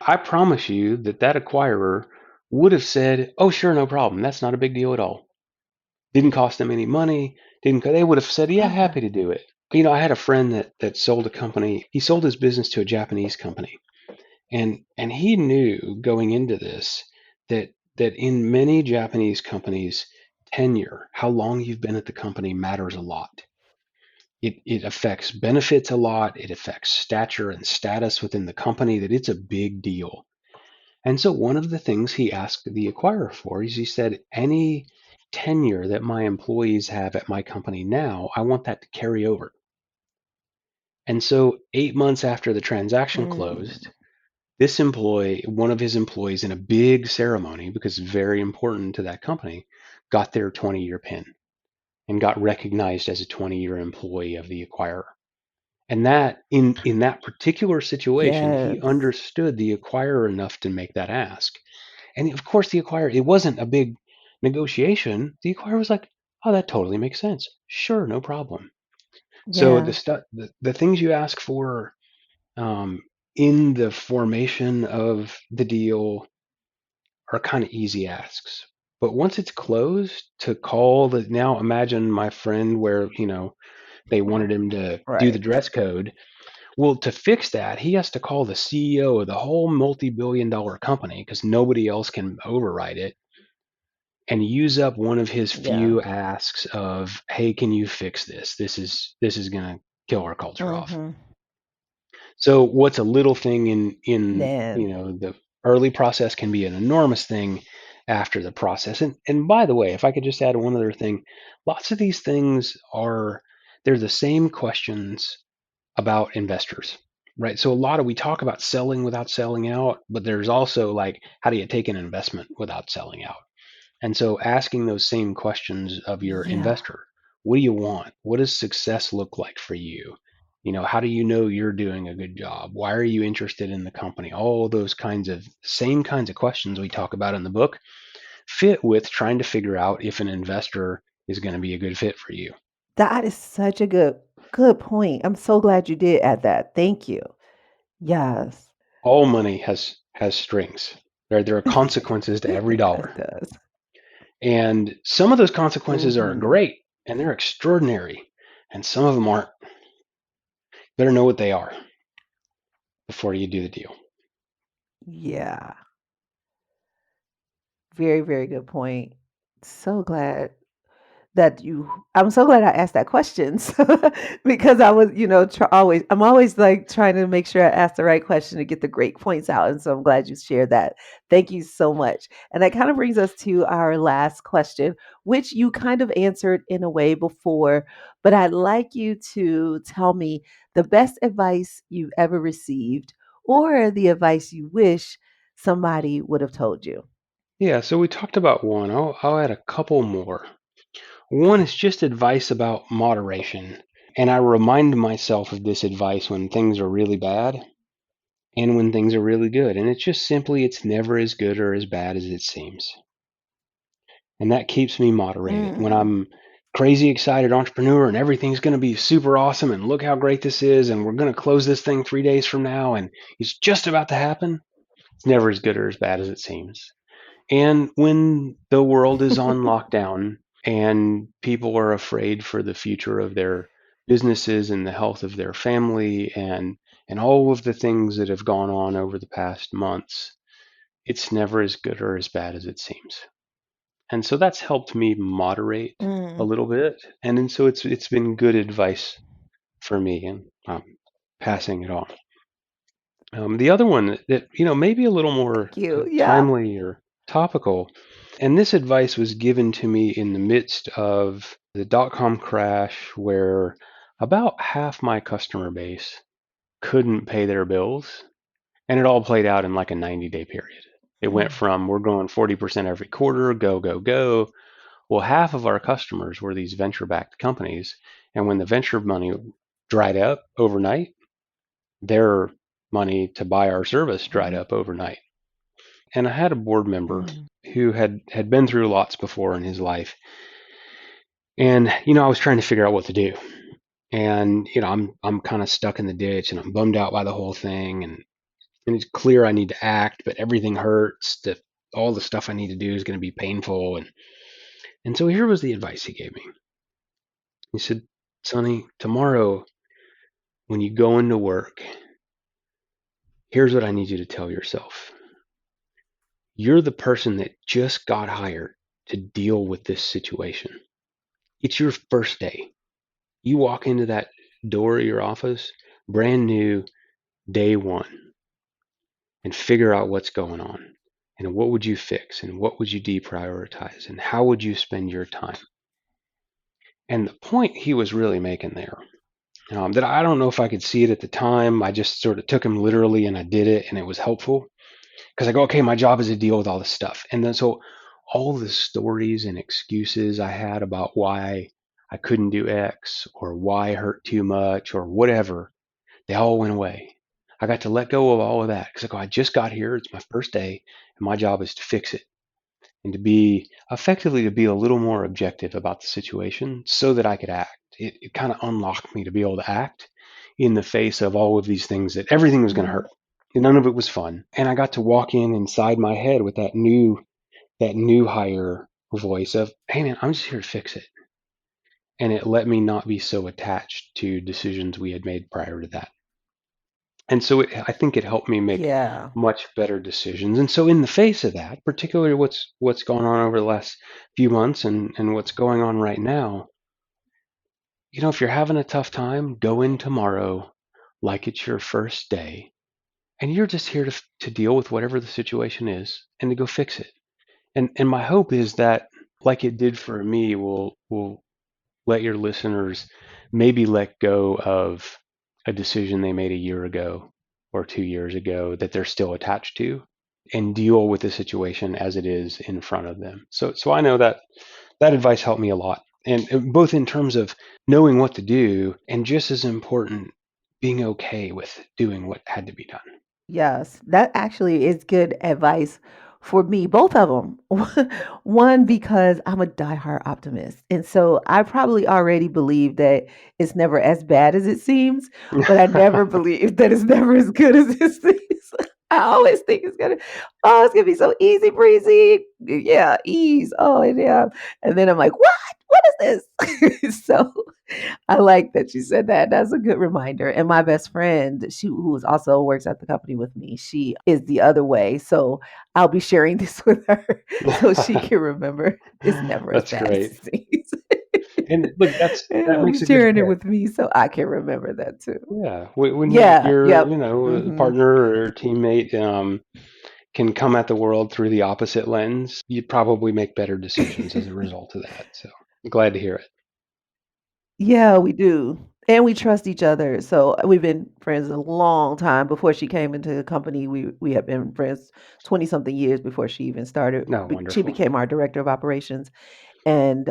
I promise you that acquirer would have said, "Oh, sure, no problem. That's not a big deal at all. Didn't cost them any money. Didn't They would have said, "Yeah, Yeah. happy to do it." I had a friend that sold a company. He sold his business to a Japanese company, and he knew going into this that in many Japanese companies, tenure, how long you've been at the company matters a lot. It affects benefits a lot. It affects stature and status within the company. That it's a big deal. And so one of the things he asked the acquirer for is he said, any tenure that my employees have at my company now, I want that to carry over. And so 8 months after the transaction closed, Mm. this employee, one of his employees, in a big ceremony, because it's very important to that company, got their 20-year pin and got recognized as a 20-year employee of the acquirer. And that in that particular situation, he Yes. understood the acquirer enough to make that ask. And of course, the acquirer, it wasn't a big negotiation. The acquirer was like, "Oh, that totally makes sense. Sure, no problem." So Yeah. the things you ask for in the formation of the deal are kind of easy asks. But once it's closed, to call the now imagine my friend where they wanted him to do the Right. dress code. Well, to fix that, he has to call the CEO of the whole multi-billion-dollar company because nobody else can override it and use up one of his Yeah. few asks of, "Hey, can you fix this? This is going to kill our culture off." Mm-hmm. So what's a little thing in Man. the early process can be an enormous thing after the process. And by the way, if I could just add one other thing, lots of these things they're the same questions about investors. Right. So we talk about selling without selling out, but there's also like, how do you take an investment without selling out? And so asking those same questions of your Yeah. investor: what do you want? What does success look like for you? How do you know you're doing a good job? Why are you interested in the company? All those same kinds of questions we talk about in the book fit with trying to figure out if an investor is going to be a good fit for you. That is such a good point. I'm so glad you did add that. Thank you. Yes. All money has strings. There are consequences to every Yes, dollar. it does. And some of those consequences are Mm-hmm. great and they're extraordinary, and some of them aren't. Better know what they are before you do the deal. Yeah. Very, very good point. So glad that you I'm so glad I asked that question. Because I was, I'm always like trying to make sure I ask the right question to get the great points out. And so I'm glad you shared that. Thank you so much. And that kind of brings us to our last question, which you kind of answered in a way before, but I'd like you to tell me the best advice you've ever received or the advice you wish somebody would have told you. Yeah, so we talked about one. I'll add a couple more. One is just advice about moderation. And I remind myself of this advice when things are really bad and when things are really good. And it's just simply, it's never as good or as bad as it seems. And that keeps me moderated. When Mm, I'm crazy excited entrepreneur and everything's going to be super awesome and look how great this is and we're going to close this thing 3 days from now and it's just about to happen, it's never as good or as bad as it seems. And when the world is on lockdown and people are afraid for the future of their businesses and the health of their family and all of the things that have gone on over the past months, it's never as good or as bad as it seems. And so that's helped me moderate a mm. little bit. And then so it's been good advice for me, and passing it on. The other one that may be a little more Thank you. Yeah. timely or topical, and this advice was given to me in the midst of the dot-com crash, where about half my customer base couldn't pay their bills, and it all played out in like a 90-day period. It went Mm, from we're going 40% every quarter, go, go, go. Well, half of our customers were these venture-backed companies, and when the venture money dried up overnight, their money to buy our service dried mhm, up overnight. And I had a board member mm, who had been through lots before in his life, and I was trying to figure out what to do. And I'm kind of stuck in the ditch, and I'm bummed out by the whole thing, and it's clear I need to act, but everything hurts. That all the stuff I need to do is going to be painful, and so here was the advice he gave me. He said, "Sonny, tomorrow when you go into work, here's what I need you to tell yourself. You're the person that just got hired to deal with this situation. It's your first day. You walk into that door of your office, brand new, day one, and figure out what's going on. And what would you fix? And what would you deprioritize? And how would you spend your time?" And the point he was really making there, that I don't know if I could see it at the time. I just sort of took him literally and I did it and it was helpful. Because I go, okay, my job is to deal with all this stuff. And then so all the stories and excuses I had about why I couldn't do X or why I hurt too much or whatever, they all went away. I got to let go of all of that because I go, I just got here. It's my first day, and my job is to fix it and to be effectively to be a little more objective about the situation so that I could act. It kind of unlocked me to be able to act in the face of all of these things that everything was going to mhm. hurt. And none of it was fun. And I got to walk in inside my head with that new higher voice of, hey man, I'm just here to fix it. And it let me not be so attached to decisions we had made prior to that. And so I think it helped me make Yeah. much better decisions. And so in the face of that, particularly what's gone on over the last few months and what's going on right now, if you're having a tough time, go in tomorrow like it's your first day and you're just here to deal with whatever the situation is and to go fix it. And my hope is that, like it did for me, will let your listeners maybe let go of a decision they made a year ago or 2 years ago that they're still attached to and deal with the situation as it is in front of them. So I know that advice helped me a lot. And both in terms of knowing what to do and just as important, being okay with doing what had to be done. Yes, that actually is good advice for me, both of them. One, because I'm a diehard optimist. And so I probably already believe that it's never as bad as it seems, but I never believe that it's never as good as it seems. I always think it's gonna be so easy breezy. Yeah, ease. Oh, and yeah. And then I'm like, what? What is this? So I like that you said that. That's a good reminder. And my best friend, she who is also works at the company with me, she is the other way. So I'll be sharing this with her so she can remember it's never as That's bad as great. it seems. And look, And that I'll be makes a good sharing it fit. with me so I can remember that too. Yeah, when Yeah. your Yep. Hmm. partner or teammate can come at the world through the opposite lens, you probably make better decisions as a result of that. So I'm glad to hear it. Yeah, we do. And we trust each other. So we've been friends a long time. Before she came into the company, we had been friends 20 something years before she even started. No, She wonderful. became our director of operations. And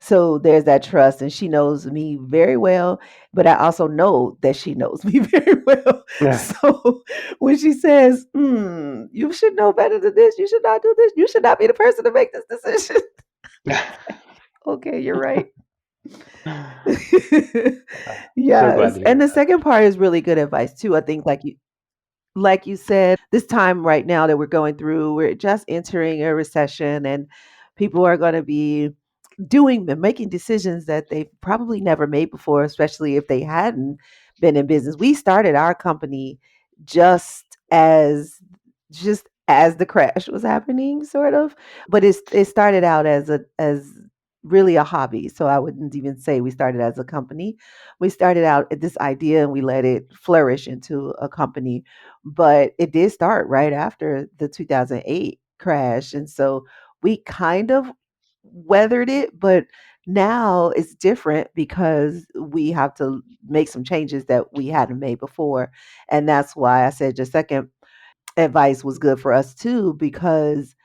so there's that trust. And she knows me very well. But I also know that she knows me very well. Yeah. So when she says, you should know better than this, you should not do this, you should not be the person to make this decision. Okay, you're right. So glad Yes, to and hear the that. second part is really good advice too. I think like you said, this time right now that we're going through, we're just entering a recession and people are going to be doing and making decisions that they've probably never made before, especially if they hadn't been in business. We started our company just as just as the crash was happening, sort of. But it started out as really a hobby. So I wouldn't even say we started as a company. We started out at this idea and we let it flourish into a company. But it did start right after the 2008 crash. And so we kind of weathered it, but now it's different because we have to make some changes that we hadn't made before. And that's why I said your second advice was good for us too, because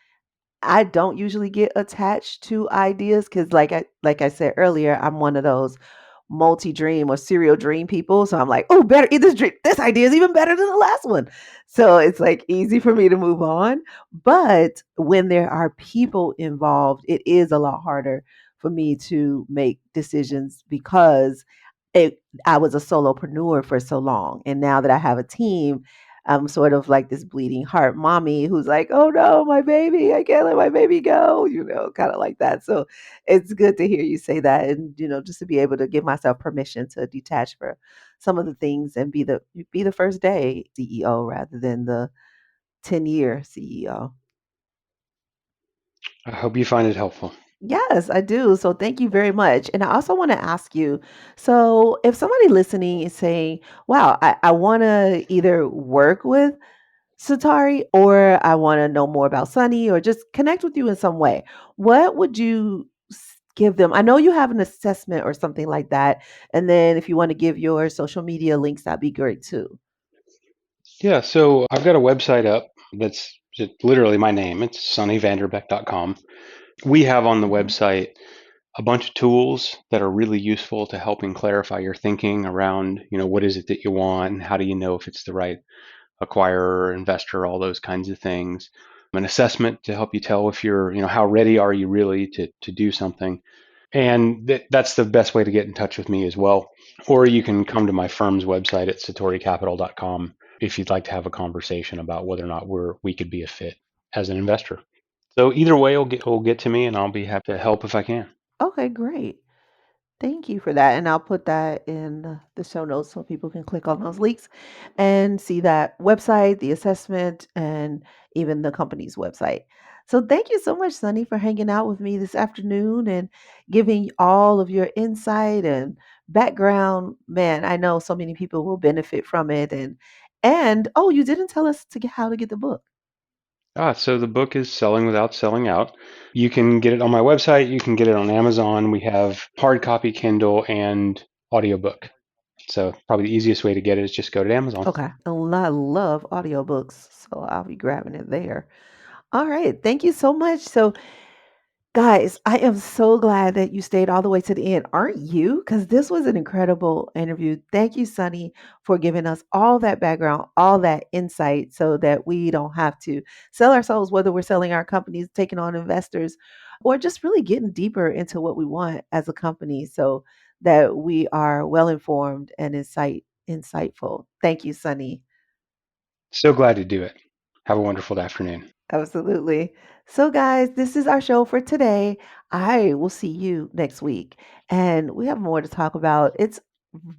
I don't usually get attached to ideas because like I said earlier, I'm one of those multi-dream or serial dream people. So I'm like, oh, better this idea is even better than the last one. So it's like easy for me to move on. But when there are people involved, it is a lot harder for me to make decisions because I was a solopreneur for so long. And now that I have a team, I'm sort of like this bleeding heart mommy who's like, oh no, my baby, I can't let my baby go, kind of like that. So it's good to hear you say that and just to be able to give myself permission to detach for some of the things and be the first day CEO rather than the 10-year CEO. I hope you find it helpful. Yes, I do. So thank you very much. And I also want to ask you, so if somebody listening is saying, wow, I want to either work with Satari, or I want to know more about Sunny, or just connect with you in some way. What would you give them? I know you have an assessment or something like that. And then if you want to give your social media links, that'd be great too. Yeah, so I've got a website up that's just literally my name. It's sunnyvanderbeck.com. We have on the Hmm. website a bunch of tools that are really useful to helping clarify your thinking around, what is it that you want and how do you know if it's the right acquirer, investor, all those kinds of things. An assessment to help you tell if you're, how ready are you really to do something. And that's the best way to get in touch with me as well. Or you can come to my firm's website at satoricapital.com if you'd like to have a conversation about whether or not we could be a fit as an investor. So either way, will get to me, and I'll be happy to help if I can. Okay, great. Thank you for that. And I'll put that in the show notes so people can click on those links and see that website, the assessment, and even the company's website. So thank you so much, Sunny, for hanging out with me this afternoon and giving all of your insight and background. Man, I know so many people will benefit from it. And oh, you didn't tell us how to get the book. So the book is Selling Without Selling Out. You can get it on my website. You can get it on Amazon. We have hard copy, Kindle, and audiobook. So probably the easiest way to get it is just go to Amazon. Okay. And I love audiobooks, so I'll be grabbing it there. All right. Thank you so much. So guys, I am so glad that you stayed all the way to the end. Aren't you? Because this was an incredible interview. Thank you, Sunny, for giving us all that background, all that insight so that we don't have to sell our souls, whether we're selling our companies, taking on investors, or just really getting deeper into what we want as a company so that we are well informed and insightful. Thank you, Sunny. So glad to do it. Have a wonderful afternoon. Absolutely. So, guys, this is our show for today. I will see you next week. And we have more to talk about. It's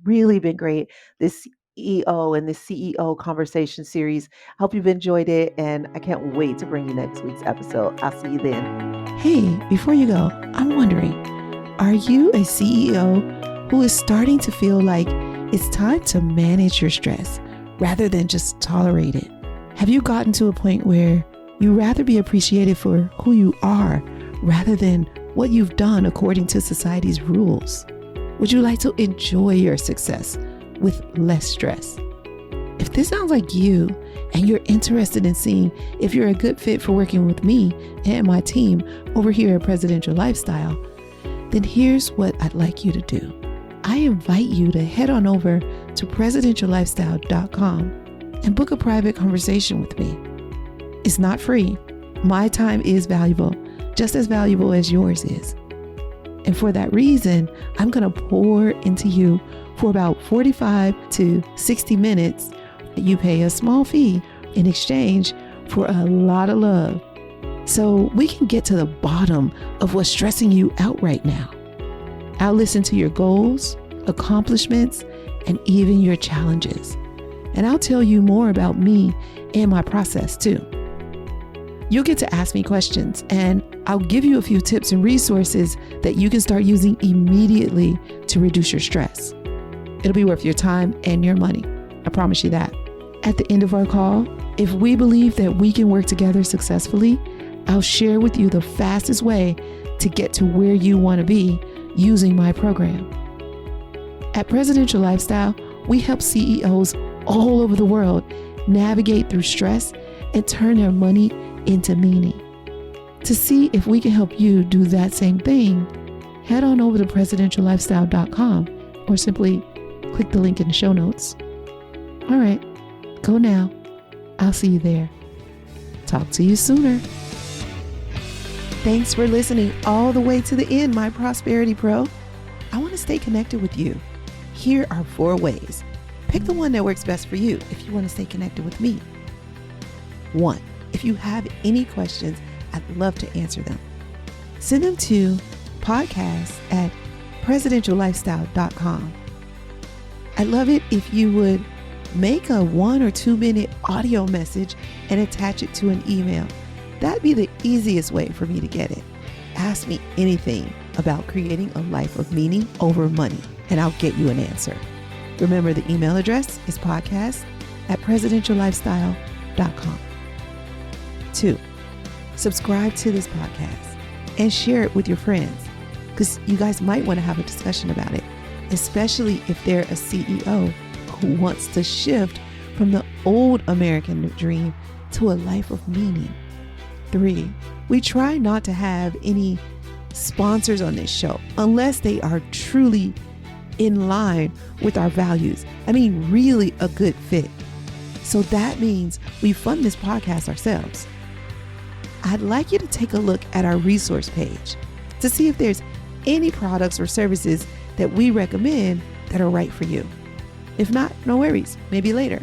really been great, this EO and this CEO conversation series. I hope you've enjoyed it. And I can't wait to bring you next week's episode. I'll see you then. Hey, before you go, I'm wondering, are you a CEO who is starting to feel like it's time to manage your stress rather than just tolerate it? Have you gotten to a point where you rather be appreciated for who you are rather than what you've done according to society's rules? Would you like to enjoy your success with less stress? If this sounds like you and you're interested in seeing if you're a good fit for working with me and my team over here at Presidential Lifestyle, then here's what I'd like you to do. I invite you to head on over to presidentiallifestyle.com and book a private conversation with me. It's not free. My time is valuable, just as valuable as yours is. And for that reason, I'm going to pour into you for about 45 to 60 minutes. You pay a small fee in exchange for a lot of love, so we can get to the bottom of what's stressing you out right now. I'll listen to your goals, accomplishments, and even your challenges. And I'll tell you more about me and my process too. You'll get to ask me questions, and I'll give you a few tips and resources that you can start using immediately to reduce your stress. It'll be worth your time and your money. I promise you that. At the end of our call, if we believe that we can work together successfully, I'll share with you the fastest way to get to where you want to be using my program. At Presidential Lifestyle, we help CEOs all over the world navigate through stress and turn their money into meaning. To see if we can help you do that same thing, head on over to presidentiallifestyle.com or simply click the link in the show notes. All right, go now. I'll see you there. Talk to you sooner. Thanks for listening all the way to the end, my Prosperity Pro. I want to stay connected with you. Here are 4 ways. Pick the one that works best for you if you want to stay connected with me. 1. If you have any questions, I'd love to answer them. Send them to podcast@presidentiallifestyle.com. I'd love it if you would make a 1 or 2 minute audio message and attach it to an email. That'd be the easiest way for me to get it. Ask me anything about creating a life of meaning over money, and I'll get you an answer. Remember, the email address is podcast@presidentiallifestyle.com. 2, subscribe to this podcast and share it with your friends, because you guys might want to have a discussion about it, especially if they're a CEO who wants to shift from the old American dream to a life of meaning. 3, we try not to have any sponsors on this show unless they are truly in line with our values. I mean, really a good fit. So that means we fund this podcast ourselves. I'd like you to take a look at our resource page to see if there's any products or services that we recommend that are right for you. If not, no worries, maybe later.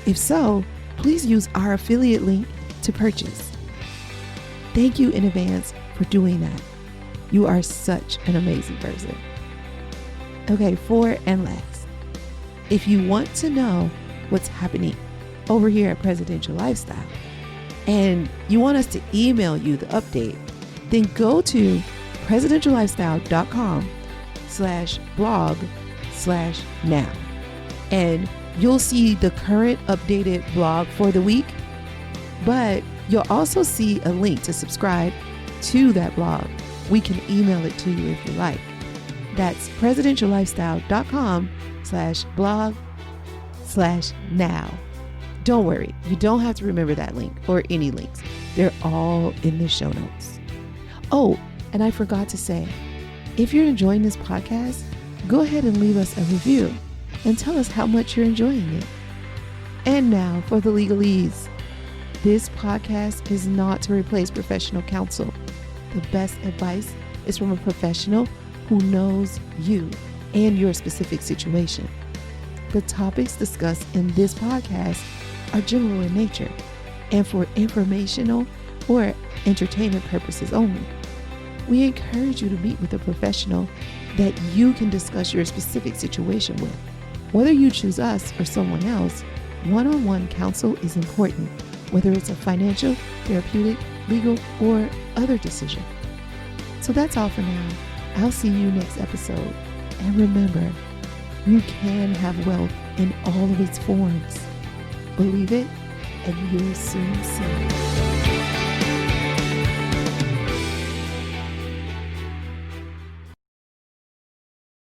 If so, please use our affiliate link to purchase. Thank you in advance for doing that. You are such an amazing person. Okay, 4 and last. If you want to know what's happening over here at Presidential Lifestyle and you want us to email you the update, then go to presidentiallifestyle.com/blog/now. And you'll see the current updated blog for the week, but you'll also see a link to subscribe to that blog. We can email it to you if you like. That's presidentiallifestyle.com/blog/now. Don't worry, you don't have to remember that link or any links. They're all in the show notes. Oh, and I forgot to say, if you're enjoying this podcast, go ahead and leave us a review and tell us how much you're enjoying it. And now for the legalese. This podcast is not to replace professional counsel. The best advice is from a professional who knows you and your specific situation. The topics discussed in this podcast are general in nature and for informational or entertainment purposes only. We encourage you to meet with a professional that you can discuss your specific situation with. Whether you choose us or someone else, one-on-one counsel is important, whether it's a financial, therapeutic, legal, or other decision. So that's all for now. I'll see you next episode. And remember, you can have wealth in all of its forms. Believe it, and you'll soon see.